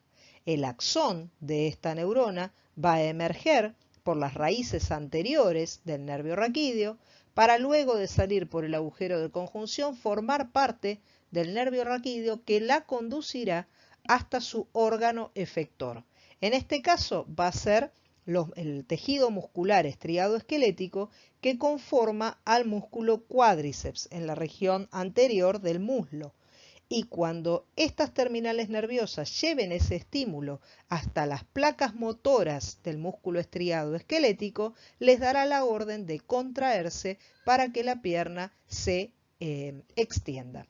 [SPEAKER 1] El axón de esta neurona va a emerger por las raíces anteriores del nervio raquídeo para luego de salir por el agujero de conjunción formar parte del nervio raquídeo que la conducirá hasta su órgano efector. En este caso va a ser el tejido muscular estriado esquelético que conforma al músculo cuádriceps en la región anterior del muslo. Y cuando estas terminales nerviosas lleven ese estímulo hasta las placas motoras del músculo estriado esquelético, les dará la orden de contraerse para que la pierna se extienda.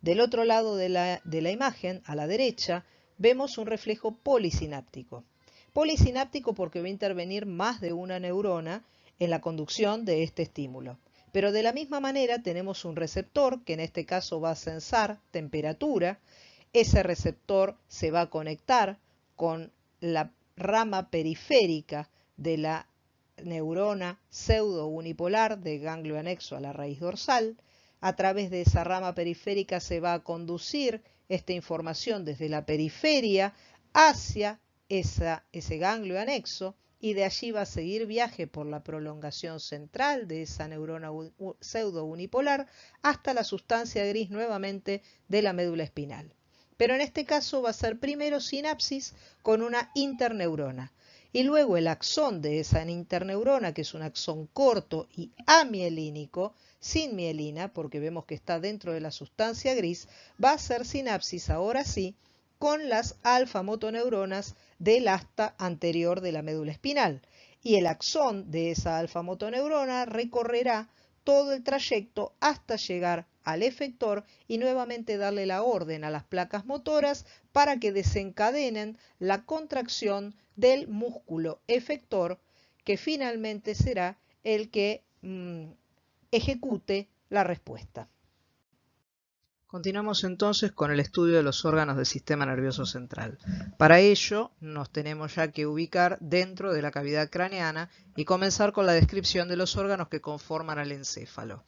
[SPEAKER 1] Del otro lado de la imagen, a la derecha, vemos un reflejo polisináptico. Polisináptico porque va a intervenir más de una neurona en la conducción de este estímulo. Pero de la misma manera tenemos un receptor que en este caso va a sensar temperatura. Ese receptor se va a conectar con la rama periférica de la neurona pseudo unipolar de ganglio anexo a la raíz dorsal. A través de esa rama periférica se va a conducir esta información desde la periferia hacia ese ganglio anexo y de allí va a seguir viaje por la prolongación central de esa neurona pseudo unipolar hasta la sustancia gris nuevamente de la médula espinal. Pero en este caso va a ser primero sinapsis con una interneurona y luego el axón de esa interneurona, que es un axón corto y amielínico, sin mielina, porque vemos que está dentro de la sustancia gris, va a hacer sinapsis ahora sí con las alfa-motoneuronas del asta anterior de la médula espinal. Y el axón de esa alfa-motoneurona recorrerá todo el trayecto hasta llegar al efector y nuevamente darle la orden a las placas motoras para que desencadenen la contracción del músculo efector, que finalmente será el que ejecute la respuesta. Continuamos entonces con el estudio de los órganos del sistema nervioso central. Para ello nos tenemos ya que ubicar dentro de la cavidad craneana y comenzar con la descripción de los órganos que conforman al encéfalo.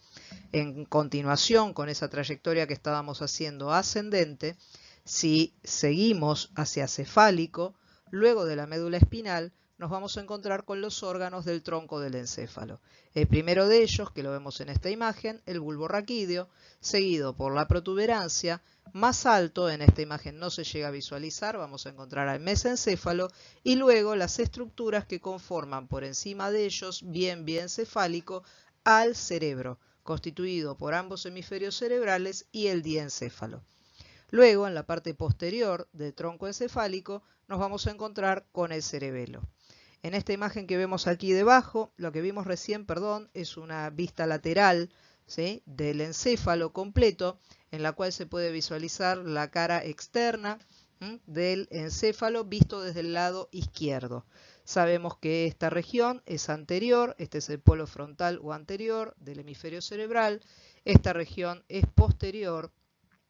[SPEAKER 1] En continuación, con esa trayectoria que estábamos haciendo ascendente, si seguimos hacia cefálico, luego de la médula espinal, nos vamos a encontrar con los órganos del tronco del encéfalo. El primero de ellos, que lo vemos en esta imagen, el bulbo raquídeo, seguido por la protuberancia. Más alto, en esta imagen no se llega a visualizar, vamos a encontrar al mesencéfalo, y luego las estructuras que conforman por encima de ellos, bien cefálico, al cerebro, constituido por ambos hemisferios cerebrales y el diencéfalo. Luego, en la parte posterior del tronco encefálico, nos vamos a encontrar con el cerebelo. En esta imagen que vemos aquí debajo, lo que vimos recién, es una vista lateral, ¿sí?, del encéfalo completo, en la cual se puede visualizar la cara externa del encéfalo visto desde el lado izquierdo. Sabemos que esta región es anterior, este es el polo frontal o anterior del hemisferio cerebral, esta región es posterior,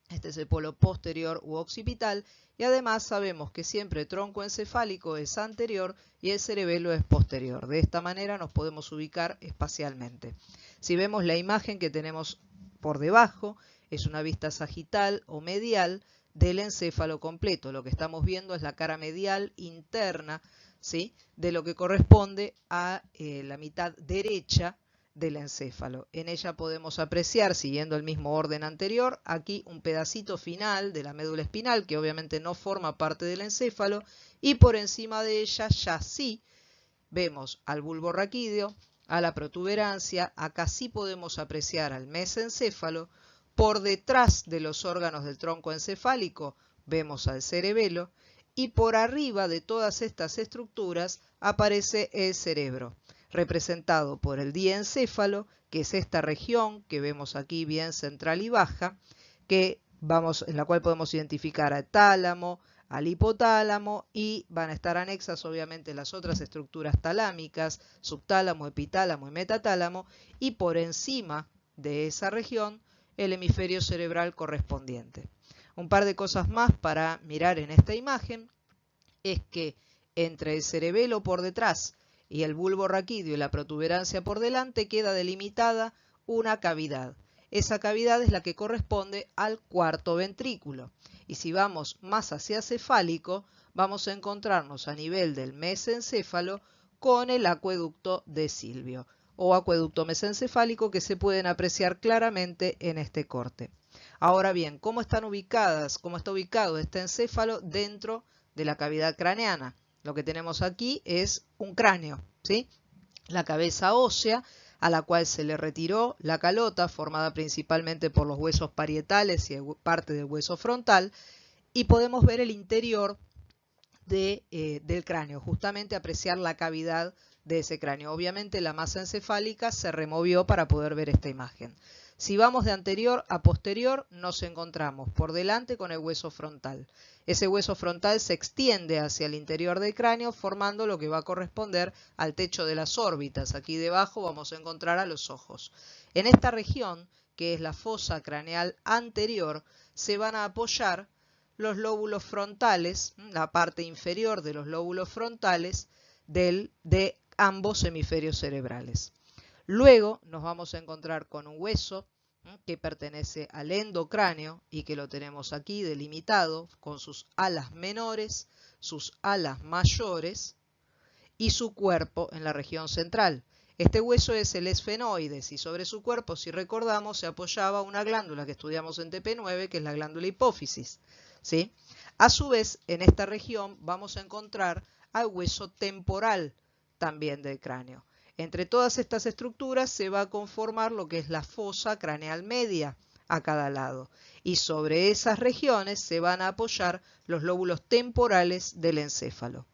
[SPEAKER 1] este es el polo posterior u occipital, y además sabemos que siempre el tronco encefálico es anterior y el cerebelo es posterior. De esta manera nos podemos ubicar espacialmente. Si vemos la imagen que tenemos por debajo, es una vista sagital o medial del encéfalo completo. Lo que estamos viendo es la cara medial interna, ¿sí?, de lo que corresponde a la mitad derecha del encéfalo. En ella podemos apreciar, siguiendo el mismo orden anterior, aquí un pedacito final de la médula espinal que obviamente no forma parte del encéfalo, y por encima de ella ya sí vemos al bulbo raquídeo, a la protuberancia. Acá sí podemos apreciar al mesencéfalo. Por detrás de los órganos del tronco encefálico vemos al cerebelo, y por arriba de todas estas estructuras aparece el cerebro, representado por el diencéfalo, que es esta región que vemos aquí bien central y baja, en la cual podemos identificar al tálamo, al hipotálamo, y van a estar anexas obviamente las otras estructuras talámicas, subtálamo, epitálamo y metatálamo, y por encima de esa región el hemisferio cerebral correspondiente. Un par de cosas más para mirar en esta imagen es que entre el cerebelo por detrás y el bulbo raquídeo y la protuberancia por delante queda delimitada una cavidad. Esa cavidad es la que corresponde al cuarto ventrículo. Y si vamos más hacia cefálico, vamos a encontrarnos a nivel del mesencéfalo con el acueducto de Silvio o acueducto mesencefálico, que se pueden apreciar claramente en este corte. Ahora bien, ¿cómo está ubicado este encéfalo dentro de la cavidad craneana? Lo que tenemos aquí es un cráneo, ¿sí?, la cabeza ósea, a la cual se le retiró la calota, formada principalmente por los huesos parietales y parte del hueso frontal, y podemos ver el interior del cráneo, justamente apreciar la cavidad de ese cráneo. Obviamente la masa encefálica se removió para poder ver esta imagen. Si vamos de anterior a posterior, nos encontramos por delante con el hueso frontal. Ese hueso frontal se extiende hacia el interior del cráneo, formando lo que va a corresponder al techo de las órbitas. Aquí debajo vamos a encontrar a los ojos. En esta región, que es la fosa craneal anterior, se van a apoyar los lóbulos frontales, la parte inferior de los lóbulos frontales de ambos hemisferios cerebrales. Luego nos vamos a encontrar con un hueso que pertenece al endocráneo y que lo tenemos aquí delimitado con sus alas menores, sus alas mayores y su cuerpo en la región central. Este hueso es el esfenoides y sobre su cuerpo, si recordamos, se apoyaba una glándula que estudiamos en TP9, que es la glándula hipófisis, ¿sí? A su vez, en esta región vamos a encontrar al hueso temporal también del cráneo. Entre todas estas estructuras se va a conformar lo que es la fosa craneal media a cada lado, y sobre esas regiones se van a apoyar los lóbulos temporales del encéfalo.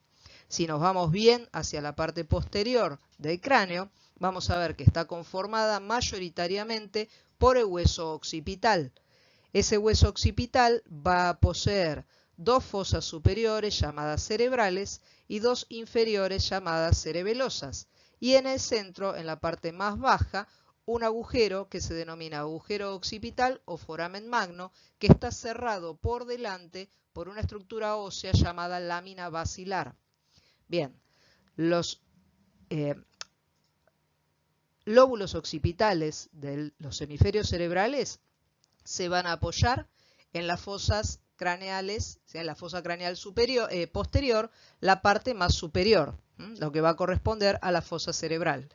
[SPEAKER 1] Si nos vamos bien hacia la parte posterior del cráneo, vamos a ver que está conformada mayoritariamente por el hueso occipital. Ese hueso occipital va a poseer dos fosas superiores llamadas cerebrales y dos inferiores llamadas cerebelosas. Y en el centro, en la parte más baja, un agujero que se denomina agujero occipital o foramen magno, que está cerrado por delante por una estructura ósea llamada lámina basilar. Bien, los lóbulos occipitales de los hemisferios cerebrales se van a apoyar en las fosas craneales, o sea, en la fosa craneal superior, posterior, la parte más superior, lo que va a corresponder a la fosa cerebral.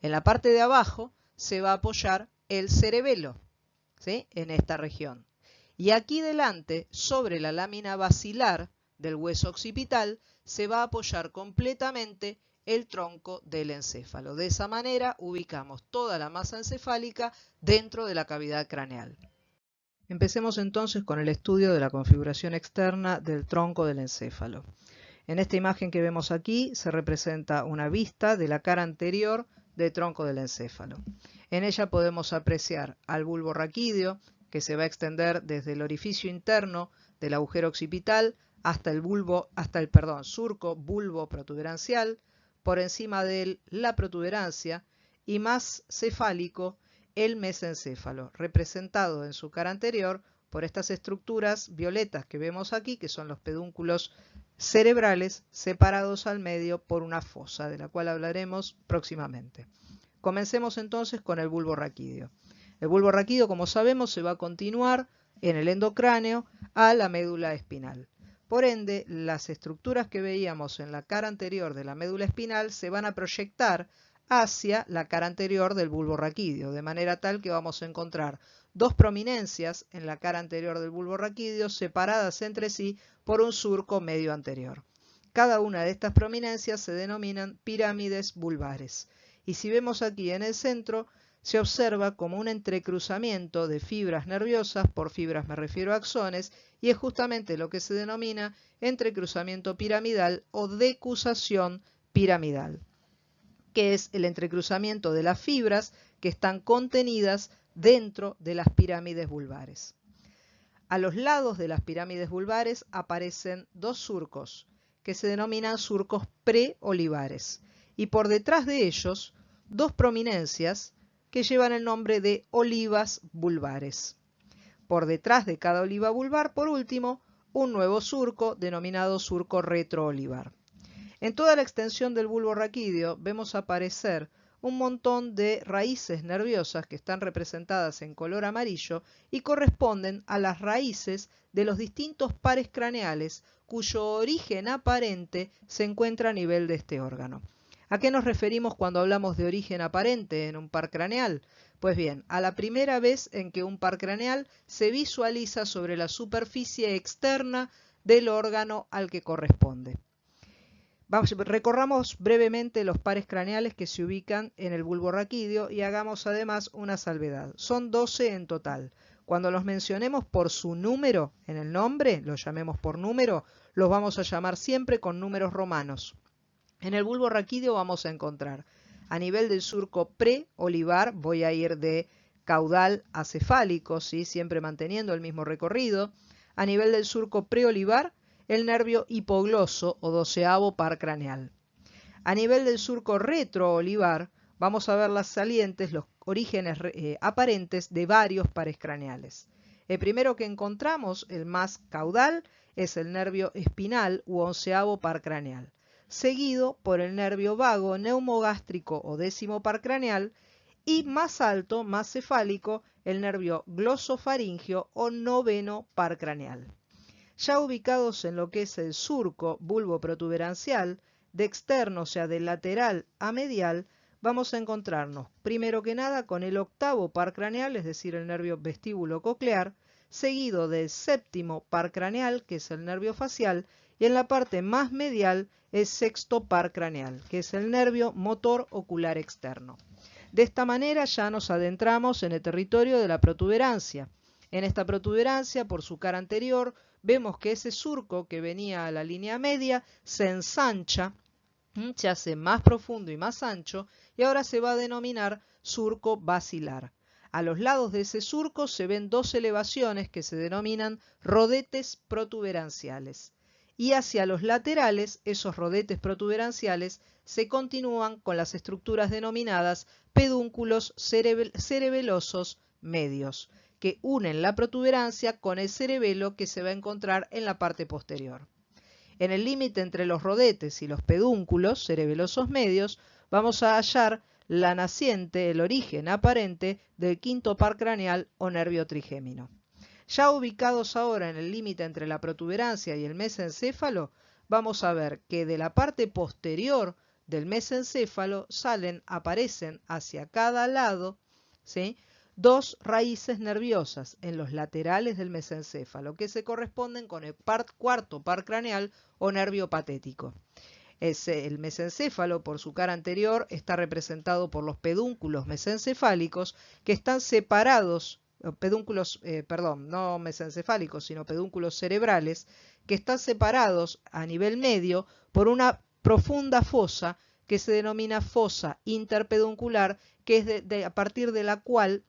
[SPEAKER 1] En la parte de abajo se va a apoyar el cerebelo, ¿sí?, en esta región. Y aquí delante, sobre la lámina basilar del hueso occipital, se va a apoyar completamente el tronco del encéfalo. De esa manera ubicamos toda la masa encefálica dentro de la cavidad craneal. Empecemos entonces con el estudio de la configuración externa del tronco del encéfalo. En esta imagen que vemos aquí se representa una vista de la cara anterior del tronco del encéfalo. En ella podemos apreciar al bulbo raquídeo, que se va a extender desde el orificio interno del agujero occipital hasta el surco bulbo protuberancial, por encima de él la protuberancia y más cefálico el mesencéfalo, representado en su cara anterior por estas estructuras violetas que vemos aquí, que son los pedúnculos cerebrales separados al medio por una fosa, de la cual hablaremos próximamente. Comencemos entonces con el bulbo raquídeo. El bulbo raquídeo, como sabemos, se va a continuar en el endocráneo a la médula espinal. Por ende, las estructuras que veíamos en la cara anterior de la médula espinal se van a proyectar hacia la cara anterior del bulbo raquídeo, de manera tal que vamos a encontrar dos prominencias en la cara anterior del bulbo raquídeo separadas entre sí por un surco medio anterior. Cada una de estas prominencias se denominan pirámides vulvares. Y si vemos aquí en el centro, se observa como un entrecruzamiento de fibras nerviosas, por fibras me refiero a axones, y es justamente lo que se denomina entrecruzamiento piramidal o decusación piramidal, que es el entrecruzamiento de las fibras que están contenidas dentro de las pirámides vulvares. A los lados de las pirámides vulvares aparecen dos surcos, que se denominan surcos preolivares, y por detrás de ellos dos prominencias que llevan el nombre de olivas vulvares. Por detrás de cada oliva vulvar, por último, un nuevo surco denominado surco retroolivar. En toda la extensión del bulbo raquídeo vemos aparecer un montón de raíces nerviosas que están representadas en color amarillo y corresponden a las raíces de los distintos pares craneales cuyo origen aparente se encuentra a nivel de este órgano. ¿A qué nos referimos cuando hablamos de origen aparente en un par craneal? Pues bien, a la primera vez en que un par craneal se visualiza sobre la superficie externa del órgano al que corresponde. Recorramos brevemente los pares craneales que se ubican en el bulbo raquídeo y hagamos además una salvedad. Son 12 en total. Cuando los mencionemos por su número en el nombre, los llamemos por número, los vamos a llamar siempre con números romanos. En el bulbo raquídeo vamos a encontrar, a nivel del surco preolivar, voy a ir de caudal a cefálico, ¿sí?, siempre manteniendo el mismo recorrido. A nivel del surco preolivar, el nervio hipogloso o 12avo par craneal. A nivel del surco retroolivar, vamos a ver las salientes, los orígenes aparentes de varios pares craneales. El primero que encontramos, el más caudal, es el nervio espinal u 11avo par craneal, seguido por el nervio vago neumogástrico o 10º par craneal y más alto, más cefálico, el nervio glosofaringio o 9º par craneal. Ya ubicados en lo que es el surco bulbo protuberancial, de externo, o sea, de lateral a medial, vamos a encontrarnos, primero que nada, con el 8º par craneal, es decir, el nervio vestíbulo coclear, seguido del 7º par craneal, que es el nervio facial, y en la parte más medial, el 6º par craneal, que es el nervio motor ocular externo. De esta manera ya nos adentramos en el territorio de la protuberancia. En esta protuberancia, por su cara anterior, vemos que ese surco que venía a la línea media se ensancha se hace más profundo y más ancho y ahora se va a denominar surco basilar. A los lados de ese surco se ven dos elevaciones que se denominan rodetes protuberanciales. Y hacia los laterales, esos rodetes protuberanciales se continúan con las estructuras denominadas pedúnculos cerebelosos medios, que unen la protuberancia con el cerebelo que se va a encontrar en la parte posterior. En el límite entre los rodetes y los pedúnculos cerebelosos medios vamos a hallar la naciente, el origen aparente del quinto par craneal o nervio trigémino. Ya ubicados ahora en el límite entre la protuberancia y el mesencéfalo, vamos a ver que de la parte posterior del mesencéfalo aparecen hacia cada lado, ¿sí?, dos raíces nerviosas en los laterales del mesencéfalo que se corresponden con el cuarto par craneal o nervio patético. El mesencéfalo, por su cara anterior, está representado por los pedúnculos mesencefálicos que están separados, no mesencefálicos, sino pedúnculos cerebrales, que están separados a nivel medio por una profunda fosa que se denomina fosa interpeduncular, que es a partir de la cual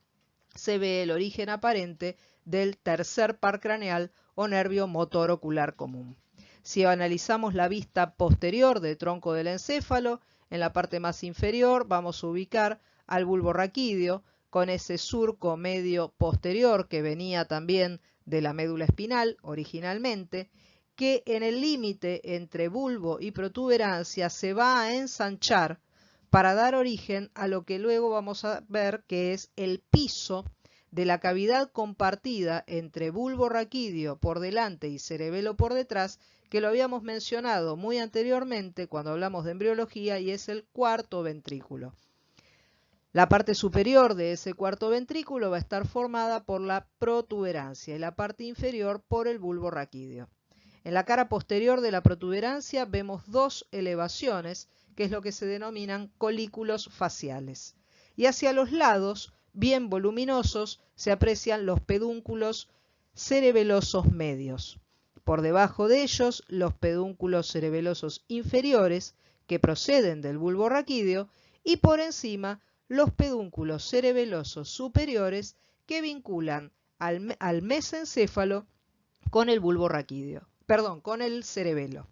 [SPEAKER 1] se ve el origen aparente del tercer par craneal o nervio motor ocular común. Si analizamos la vista posterior del tronco del encéfalo, en la parte más inferior vamos a ubicar al bulbo raquídeo con ese surco medio posterior que venía también de la médula espinal originalmente, que en el límite entre bulbo y protuberancia se va a ensanchar para dar origen a lo que luego vamos a ver que es el piso de la cavidad compartida entre bulbo raquídeo por delante y cerebelo por detrás, que lo habíamos mencionado muy anteriormente cuando hablamos de embriología, y es el cuarto ventrículo. La parte superior de ese cuarto ventrículo va a estar formada por la protuberancia y la parte inferior por el bulbo raquídeo. En la cara posterior de la protuberancia vemos dos elevaciones, que es lo que se denominan colículos faciales. Y hacia los lados, bien voluminosos, se aprecian los pedúnculos cerebelosos medios. Por debajo de ellos, los pedúnculos cerebelosos inferiores, que proceden del bulbo raquídeo, y por encima, los pedúnculos cerebelosos superiores, que vinculan al mesencéfalo con el bulbo raquídeo, con el cerebelo.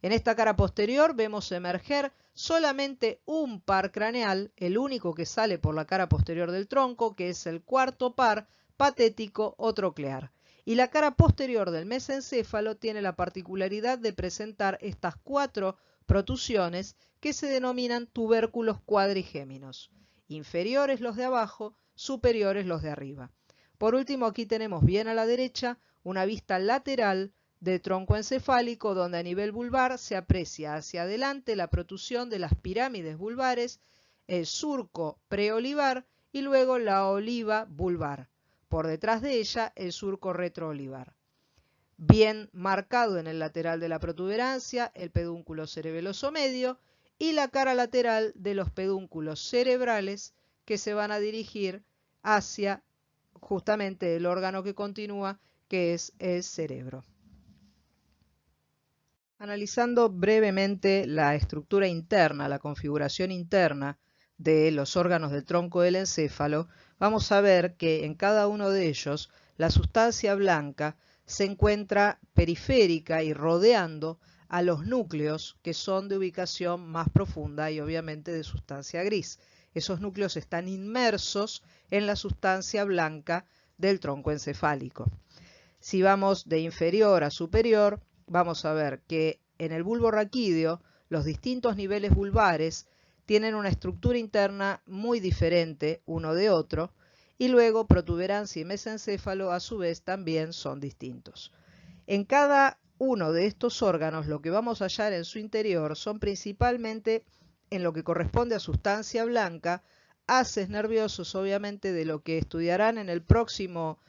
[SPEAKER 1] En esta cara posterior vemos emerger solamente un par craneal, el único que sale por la cara posterior del tronco, que es el cuarto par patético o troclear. Y la cara posterior del mesencéfalo tiene la particularidad de presentar estas cuatro protusiones que se denominan tubérculos cuadrigéminos. Inferiores los de abajo, superiores los de arriba. Por último, aquí tenemos bien a la derecha una vista lateral del tronco encefálico, donde a nivel vulvar se aprecia hacia adelante la protusión de las pirámides vulvares, el surco preolivar y luego la oliva vulvar. Por detrás de ella el surco retroolivar. Bien marcado en el lateral de la protuberancia el pedúnculo cerebeloso medio y la cara lateral de los pedúnculos cerebrales que se van a dirigir hacia justamente el órgano que continúa, que es el cerebro. Analizando brevemente la estructura interna, la configuración interna de los órganos del tronco del encéfalo, vamos a ver que en cada uno de ellos la sustancia blanca se encuentra periférica y rodeando a los núcleos que son de ubicación más profunda y obviamente de sustancia gris. Esos núcleos están inmersos en la sustancia blanca del tronco encefálico. Si vamos de inferior a superior, vamos a ver que en el bulbo raquídeo los distintos niveles vulvares tienen una estructura interna muy diferente uno de otro, y luego protuberancia y mesencéfalo a su vez también son distintos. En cada uno de estos órganos lo que vamos a hallar en su interior son principalmente, en lo que corresponde a sustancia blanca, haces nerviosos obviamente de lo que estudiarán en el próximo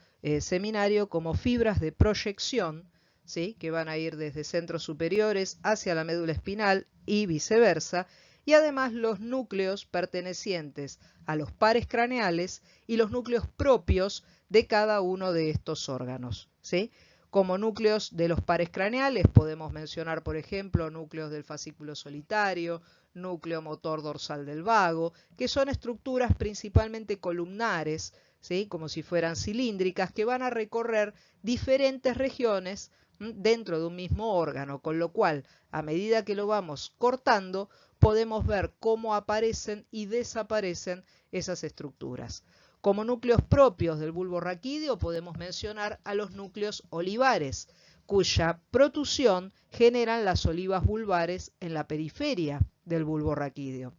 [SPEAKER 1] seminario como fibras de proyección, ¿sí?, que van a ir desde centros superiores hacia la médula espinal y viceversa, y además los núcleos pertenecientes a los pares craneales y los núcleos propios de cada uno de estos órganos, ¿sí? Como núcleos de los pares craneales podemos mencionar, por ejemplo, núcleos del fascículo solitario, núcleo motor dorsal del vago, que son estructuras principalmente columnares, ¿sí? Como si fueran cilíndricas, que van a recorrer diferentes regiones dentro de un mismo órgano, con lo cual, a medida que lo vamos cortando, podemos ver cómo aparecen y desaparecen esas estructuras. Como núcleos propios del bulbo raquídeo podemos mencionar a los núcleos olivares, cuya protusión generan las olivas vulvares en la periferia del bulbo raquídeo.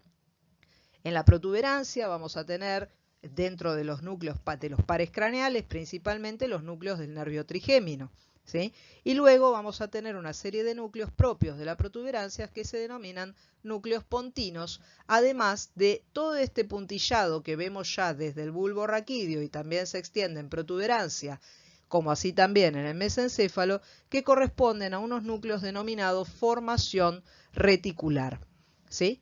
[SPEAKER 1] En la protuberancia vamos a tener dentro de los núcleos de los pares craneales principalmente los núcleos del nervio trigémino, ¿sí? Y luego vamos a tener una serie de núcleos propios de la protuberancia que se denominan núcleos pontinos, además de todo este puntillado que vemos ya desde el bulbo raquídeo y también se extiende en protuberancia, como así también en el mesencéfalo, que corresponden a unos núcleos denominados formación reticular, ¿sí?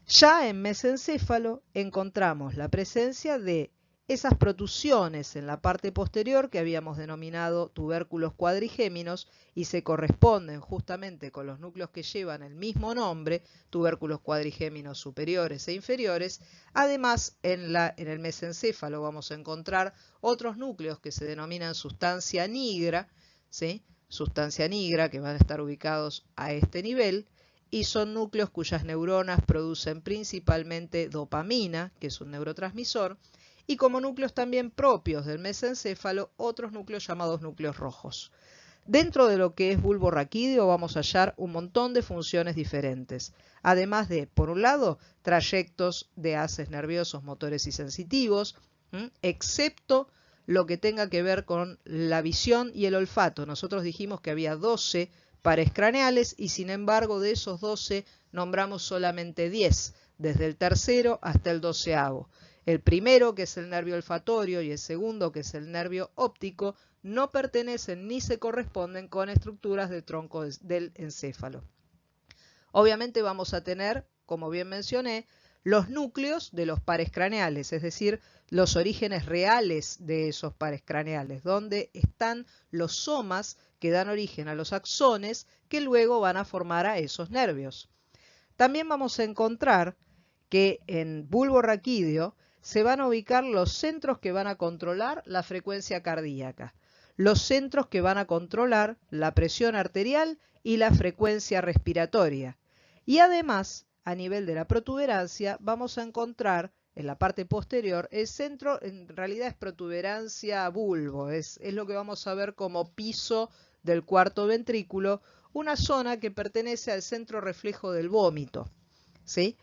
[SPEAKER 1] Ya en mesencéfalo encontramos la presencia de esas protusiones en la parte posterior que habíamos denominado tubérculos cuadrigéminos y se corresponden justamente con los núcleos que llevan el mismo nombre, tubérculos cuadrigéminos superiores e inferiores. Además, en el mesencéfalo vamos a encontrar otros núcleos que se denominan sustancia nigra, ¿sí? Sustancia nigra, que van a estar ubicados a este nivel, y son núcleos cuyas neuronas producen principalmente dopamina, que es un neurotransmisor, y como núcleos también propios del mesencéfalo, otros núcleos llamados núcleos rojos. Dentro de lo que es bulbo raquídeo vamos a hallar un montón de funciones diferentes, además de, por un lado, trayectos de haces nerviosos, motores y sensitivos, excepto lo que tenga que ver con la visión y el olfato. Nosotros dijimos que había 12 pares craneales y sin embargo de esos 12 nombramos solamente 10, desde el tercero hasta el 12º. El primero, que es el nervio olfatorio, y el segundo, que es el nervio óptico, no pertenecen ni se corresponden con estructuras del tronco del encéfalo. Obviamente vamos a tener, como bien mencioné, los núcleos de los pares craneales, es decir, los orígenes reales de esos pares craneales, donde están los somas que dan origen a los axones que luego van a formar a esos nervios. También vamos a encontrar que en bulbo raquídeo se van a ubicar los centros que van a controlar la frecuencia cardíaca, los centros que van a controlar la presión arterial y la frecuencia respiratoria. Y además, a nivel de la protuberancia, vamos a encontrar en la parte posterior, el centro en realidad es protuberancia bulbo, es lo que vamos a ver como piso del cuarto ventrículo, una zona que pertenece al centro reflejo del vómito, ¿sí?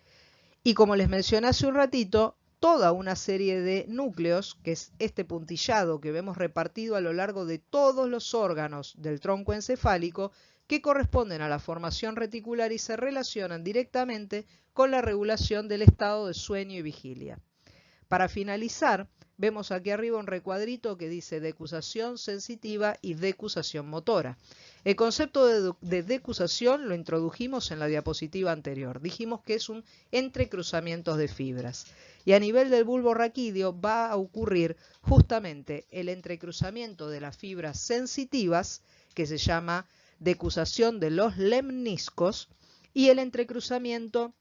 [SPEAKER 1] Y como les mencioné hace un ratito, toda una serie de núcleos, que es este puntillado que vemos repartido a lo largo de todos los órganos del tronco encefálico, que corresponden a la formación reticular y se relacionan directamente con la regulación del estado de sueño y vigilia. Para finalizar, vemos aquí arriba un recuadrito que dice decusación sensitiva y decusación motora. El concepto de decusación lo introdujimos en la diapositiva anterior. Dijimos que es un entrecruzamiento de fibras. Y a nivel del bulbo raquídeo va a ocurrir justamente el entrecruzamiento de las fibras sensitivas, que se llama decusación de los lemniscos, y el entrecruzamiento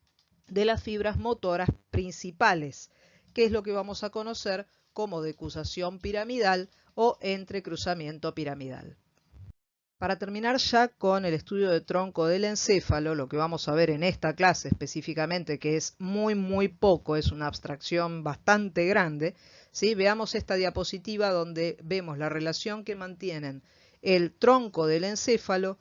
[SPEAKER 1] de las fibras motoras principales, que es lo que vamos a conocer como decusación piramidal o entrecruzamiento piramidal. Para terminar ya con el estudio de tronco del encéfalo, lo que vamos a ver en esta clase específicamente, que es muy poco, es una abstracción bastante grande, ¿sí? Veamos esta diapositiva donde vemos la relación que mantienen el tronco del encéfalo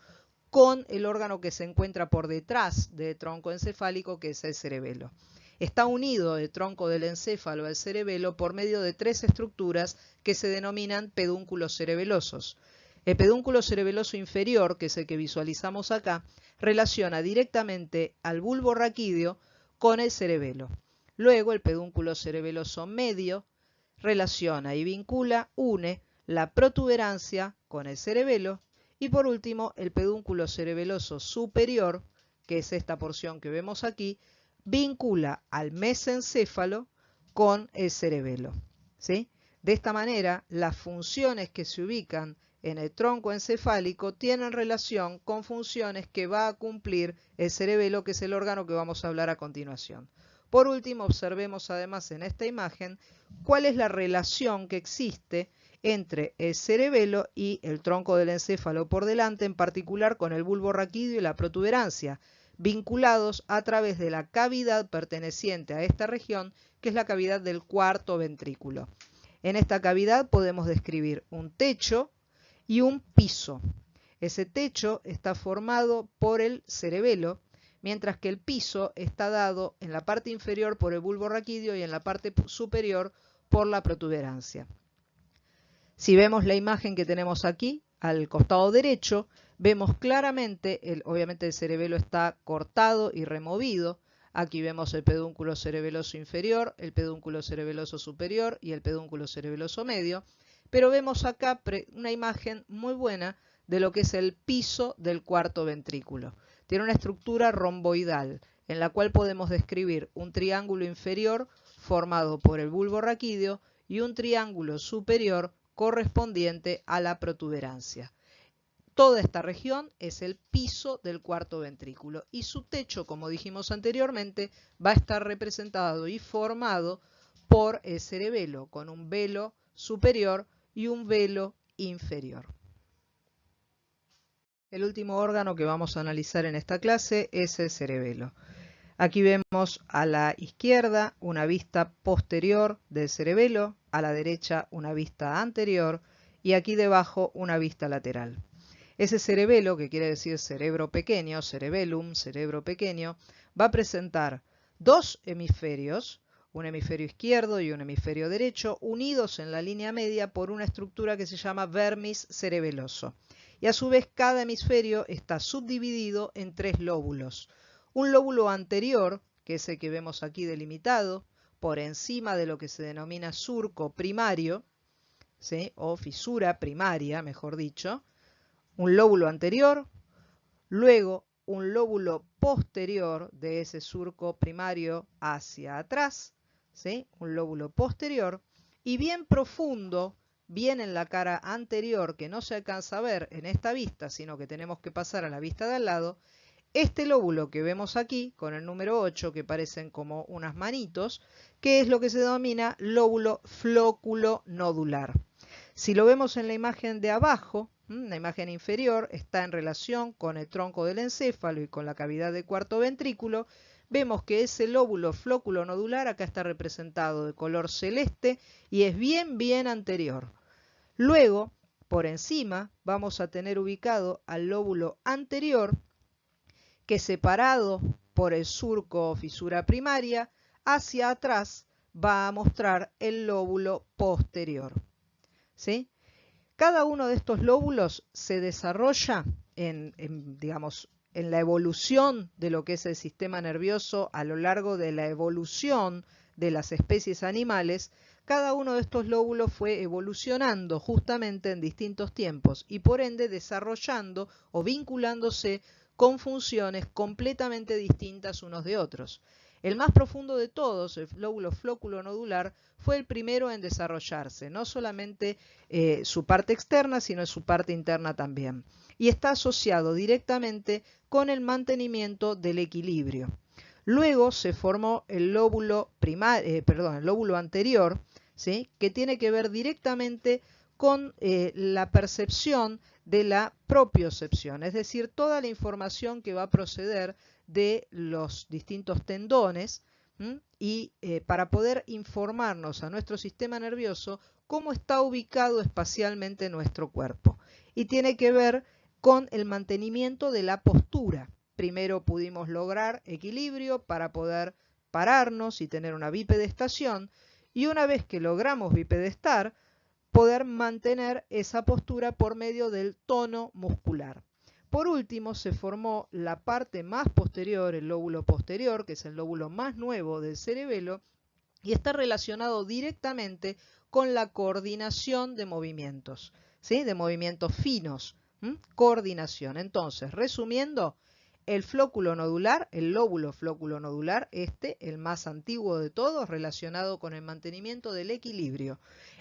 [SPEAKER 1] con el órgano que se encuentra por detrás del tronco encefálico, que es el cerebelo. Está unido el tronco del encéfalo al cerebelo por medio de 3 estructuras que se denominan pedúnculos cerebelosos. El pedúnculo cerebeloso inferior, que es el que visualizamos acá, relaciona directamente al bulbo raquídeo con el cerebelo. Luego el pedúnculo cerebeloso medio relaciona y vincula, une la protuberancia con el cerebelo. Y por último, el pedúnculo cerebeloso superior, que es esta porción que vemos aquí, vincula al mesencéfalo con el cerebelo, ¿sí? De esta manera, las funciones que se ubican en el tronco encefálico tienen relación con funciones que va a cumplir el cerebelo, que es el órgano que vamos a hablar a continuación. Por último, observemos además en esta imagen cuál es la relación que existe entre el cerebelo y el tronco del encéfalo por delante, en particular con el bulbo raquídeo y la protuberancia, vinculados a través de la cavidad perteneciente a esta región, que es la cavidad del cuarto ventrículo. En esta cavidad podemos describir un techo y un piso. Ese techo está formado por el cerebelo, mientras que el piso está dado en la parte inferior por el bulbo raquídeo y en la parte superior por la protuberancia. Si vemos la imagen que tenemos aquí, al costado derecho, vemos claramente, obviamente el cerebelo está cortado y removido. Aquí vemos el pedúnculo cerebeloso inferior, el pedúnculo cerebeloso superior y el pedúnculo cerebeloso medio. Pero vemos acá una imagen muy buena de lo que es el piso del cuarto ventrículo. Tiene una estructura romboidal, en la cual podemos describir un triángulo inferior formado por el bulbo raquídeo y un triángulo superior correspondiente a la protuberancia. Toda esta región es el piso del cuarto ventrículo y su techo, como dijimos anteriormente, va a estar representado y formado por el cerebelo, con un velo superior y un velo inferior. El último órgano que vamos a analizar en esta clase es el cerebelo. Aquí vemos a la izquierda una vista posterior del cerebelo, a la derecha una vista anterior y aquí debajo una vista lateral. Ese cerebelo, que quiere decir cerebro pequeño, cerebellum, cerebro pequeño, va a presentar dos hemisferios, un hemisferio izquierdo y un hemisferio derecho, unidos en la línea media por una estructura que se llama vermis cerebeloso. Y a su vez cada hemisferio está subdividido en tres lóbulos. Un lóbulo anterior, que es el que vemos aquí delimitado, por encima de lo que se denomina surco primario, ¿sí? O fisura primaria, mejor dicho. Un lóbulo anterior, luego un lóbulo posterior de ese surco primario hacia atrás, ¿sí? Un lóbulo posterior, y bien profundo, bien en la cara anterior, que no se alcanza a ver en esta vista, sino que tenemos que pasar a la vista de al lado, este lóbulo que vemos aquí, con el número 8, que parecen como unas manitos, que es lo que se denomina lóbulo flóculo nodular. Si lo vemos en la imagen de abajo, la imagen inferior está en relación con el tronco del encéfalo y con la cavidad del cuarto ventrículo. Vemos que ese lóbulo flóculo nodular acá está representado de color celeste y es bien anterior. Luego, por encima, vamos a tener ubicado al lóbulo anterior, que separado por el surco o fisura primaria, hacia atrás va a mostrar el lóbulo posterior. ¿Sí? Cada uno de estos lóbulos se desarrolla digamos, en la evolución de lo que es el sistema nervioso a lo largo de la evolución de las especies animales. Cada uno de estos lóbulos fue evolucionando justamente en distintos tiempos y por ende desarrollando o vinculándose con funciones completamente distintas unos de otros. El más profundo de todos, el lóbulo flóculo nodular, fue el primero en desarrollarse, no solamente su parte externa, sino su parte interna también. Y está asociado directamente con el mantenimiento del equilibrio. Luego se formó el lóbulo anterior, ¿sí? Que tiene que ver directamente con la percepción de la propiocepción, es decir, toda la información que va a proceder de los distintos tendones y para poder informarnos a nuestro sistema nervioso cómo está ubicado espacialmente nuestro cuerpo. Y tiene que ver con el mantenimiento de la postura. Primero pudimos lograr equilibrio para poder pararnos y tener una bipedestación, y una vez que logramos bipedestar, poder mantener esa postura por medio del tono muscular. Por último, se formó la parte más posterior, el lóbulo posterior, que es el lóbulo más nuevo del cerebelo, y está relacionado directamente con la coordinación de movimientos, ¿sí? De movimientos finos. Coordinación. Entonces, resumiendo, el flóculo nodular, el lóbulo flóculo nodular, el más antiguo de todos, relacionado con el mantenimiento del equilibrio.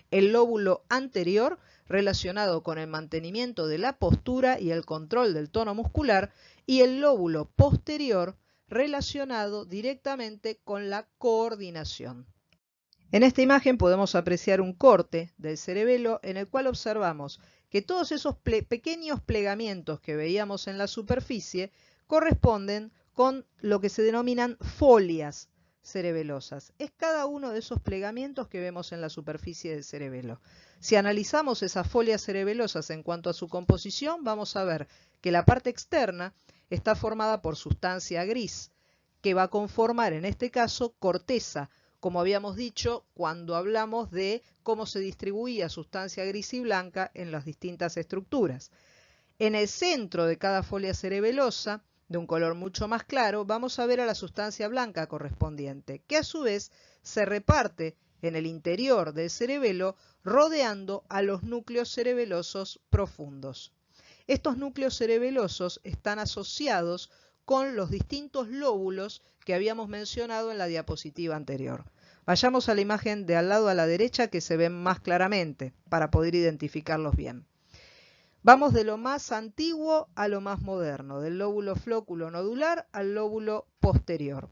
[SPEAKER 1] El lóbulo anterior, relacionado con el mantenimiento de la postura y el control del tono muscular, y el lóbulo posterior, relacionado directamente con la coordinación. En esta imagen podemos apreciar un corte del cerebelo en el cual observamos que todos esos pequeños plegamientos que veíamos en la superficie corresponden con lo que se denominan folias cerebelosas. Es cada uno de esos plegamientos que vemos en la superficie del cerebelo. Si analizamos esas folias cerebelosas en cuanto a su composición, vamos a ver que la parte externa está formada por sustancia gris, que va a conformar en este caso corteza, como habíamos dicho cuando hablamos de cómo se distribuía sustancia gris y blanca en las distintas estructuras. En el centro de cada folia cerebelosa, de un color mucho más claro, vamos a ver a la sustancia blanca correspondiente, que a su vez se reparte en el interior del cerebelo rodeando a los núcleos cerebelosos profundos. Estos núcleos cerebelosos están asociados con los distintos lóbulos que habíamos mencionado en la diapositiva anterior. Vayamos a la imagen de al lado a la derecha que se ven más claramente para poder identificarlos bien. Vamos de lo más antiguo a lo más moderno, del lóbulo flóculo nodular al lóbulo posterior.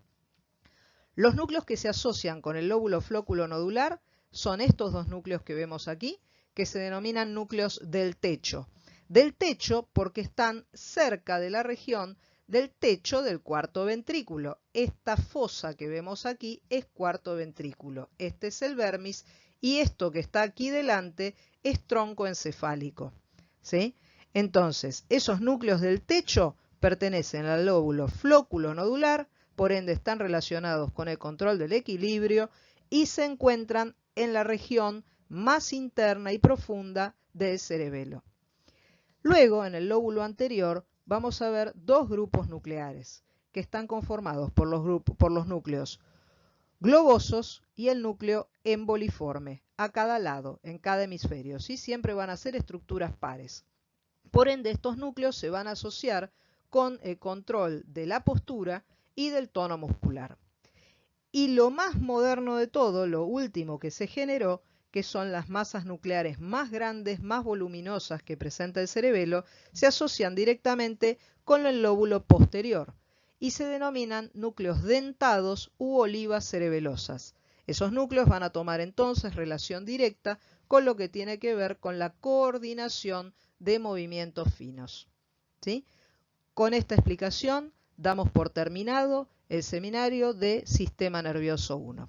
[SPEAKER 1] Los núcleos que se asocian con el lóbulo flóculo nodular son estos dos núcleos que vemos aquí, que se denominan núcleos del techo. Del techo porque están cerca de la región del techo del cuarto ventrículo. Esta fosa que vemos aquí es cuarto ventrículo. Este es el vermis y esto que está aquí delante es tronco encefálico. ¿Sí? Entonces, esos núcleos del techo pertenecen al lóbulo flóculo nodular, por ende están relacionados con el control del equilibrio y se encuentran en la región más interna y profunda del cerebelo. Luego, en el lóbulo anterior, vamos a ver dos grupos nucleares que están conformados por los núcleos globosos y el núcleo emboliforme, a cada lado, en cada hemisferio. ¿Sí? Siempre van a ser estructuras pares. Por ende, estos núcleos se van a asociar con el control de la postura y del tono muscular. Y lo más moderno de todo, lo último que se generó, que son las masas nucleares más grandes, más voluminosas que presenta el cerebelo, se asocian directamente con el lóbulo posterior y se denominan núcleos dentados u olivas cerebelosas. Esos núcleos van a tomar entonces relación directa con lo que tiene que ver con la coordinación de movimientos finos. ¿Sí? Con esta explicación damos por terminado el seminario de Sistema Nervioso 1.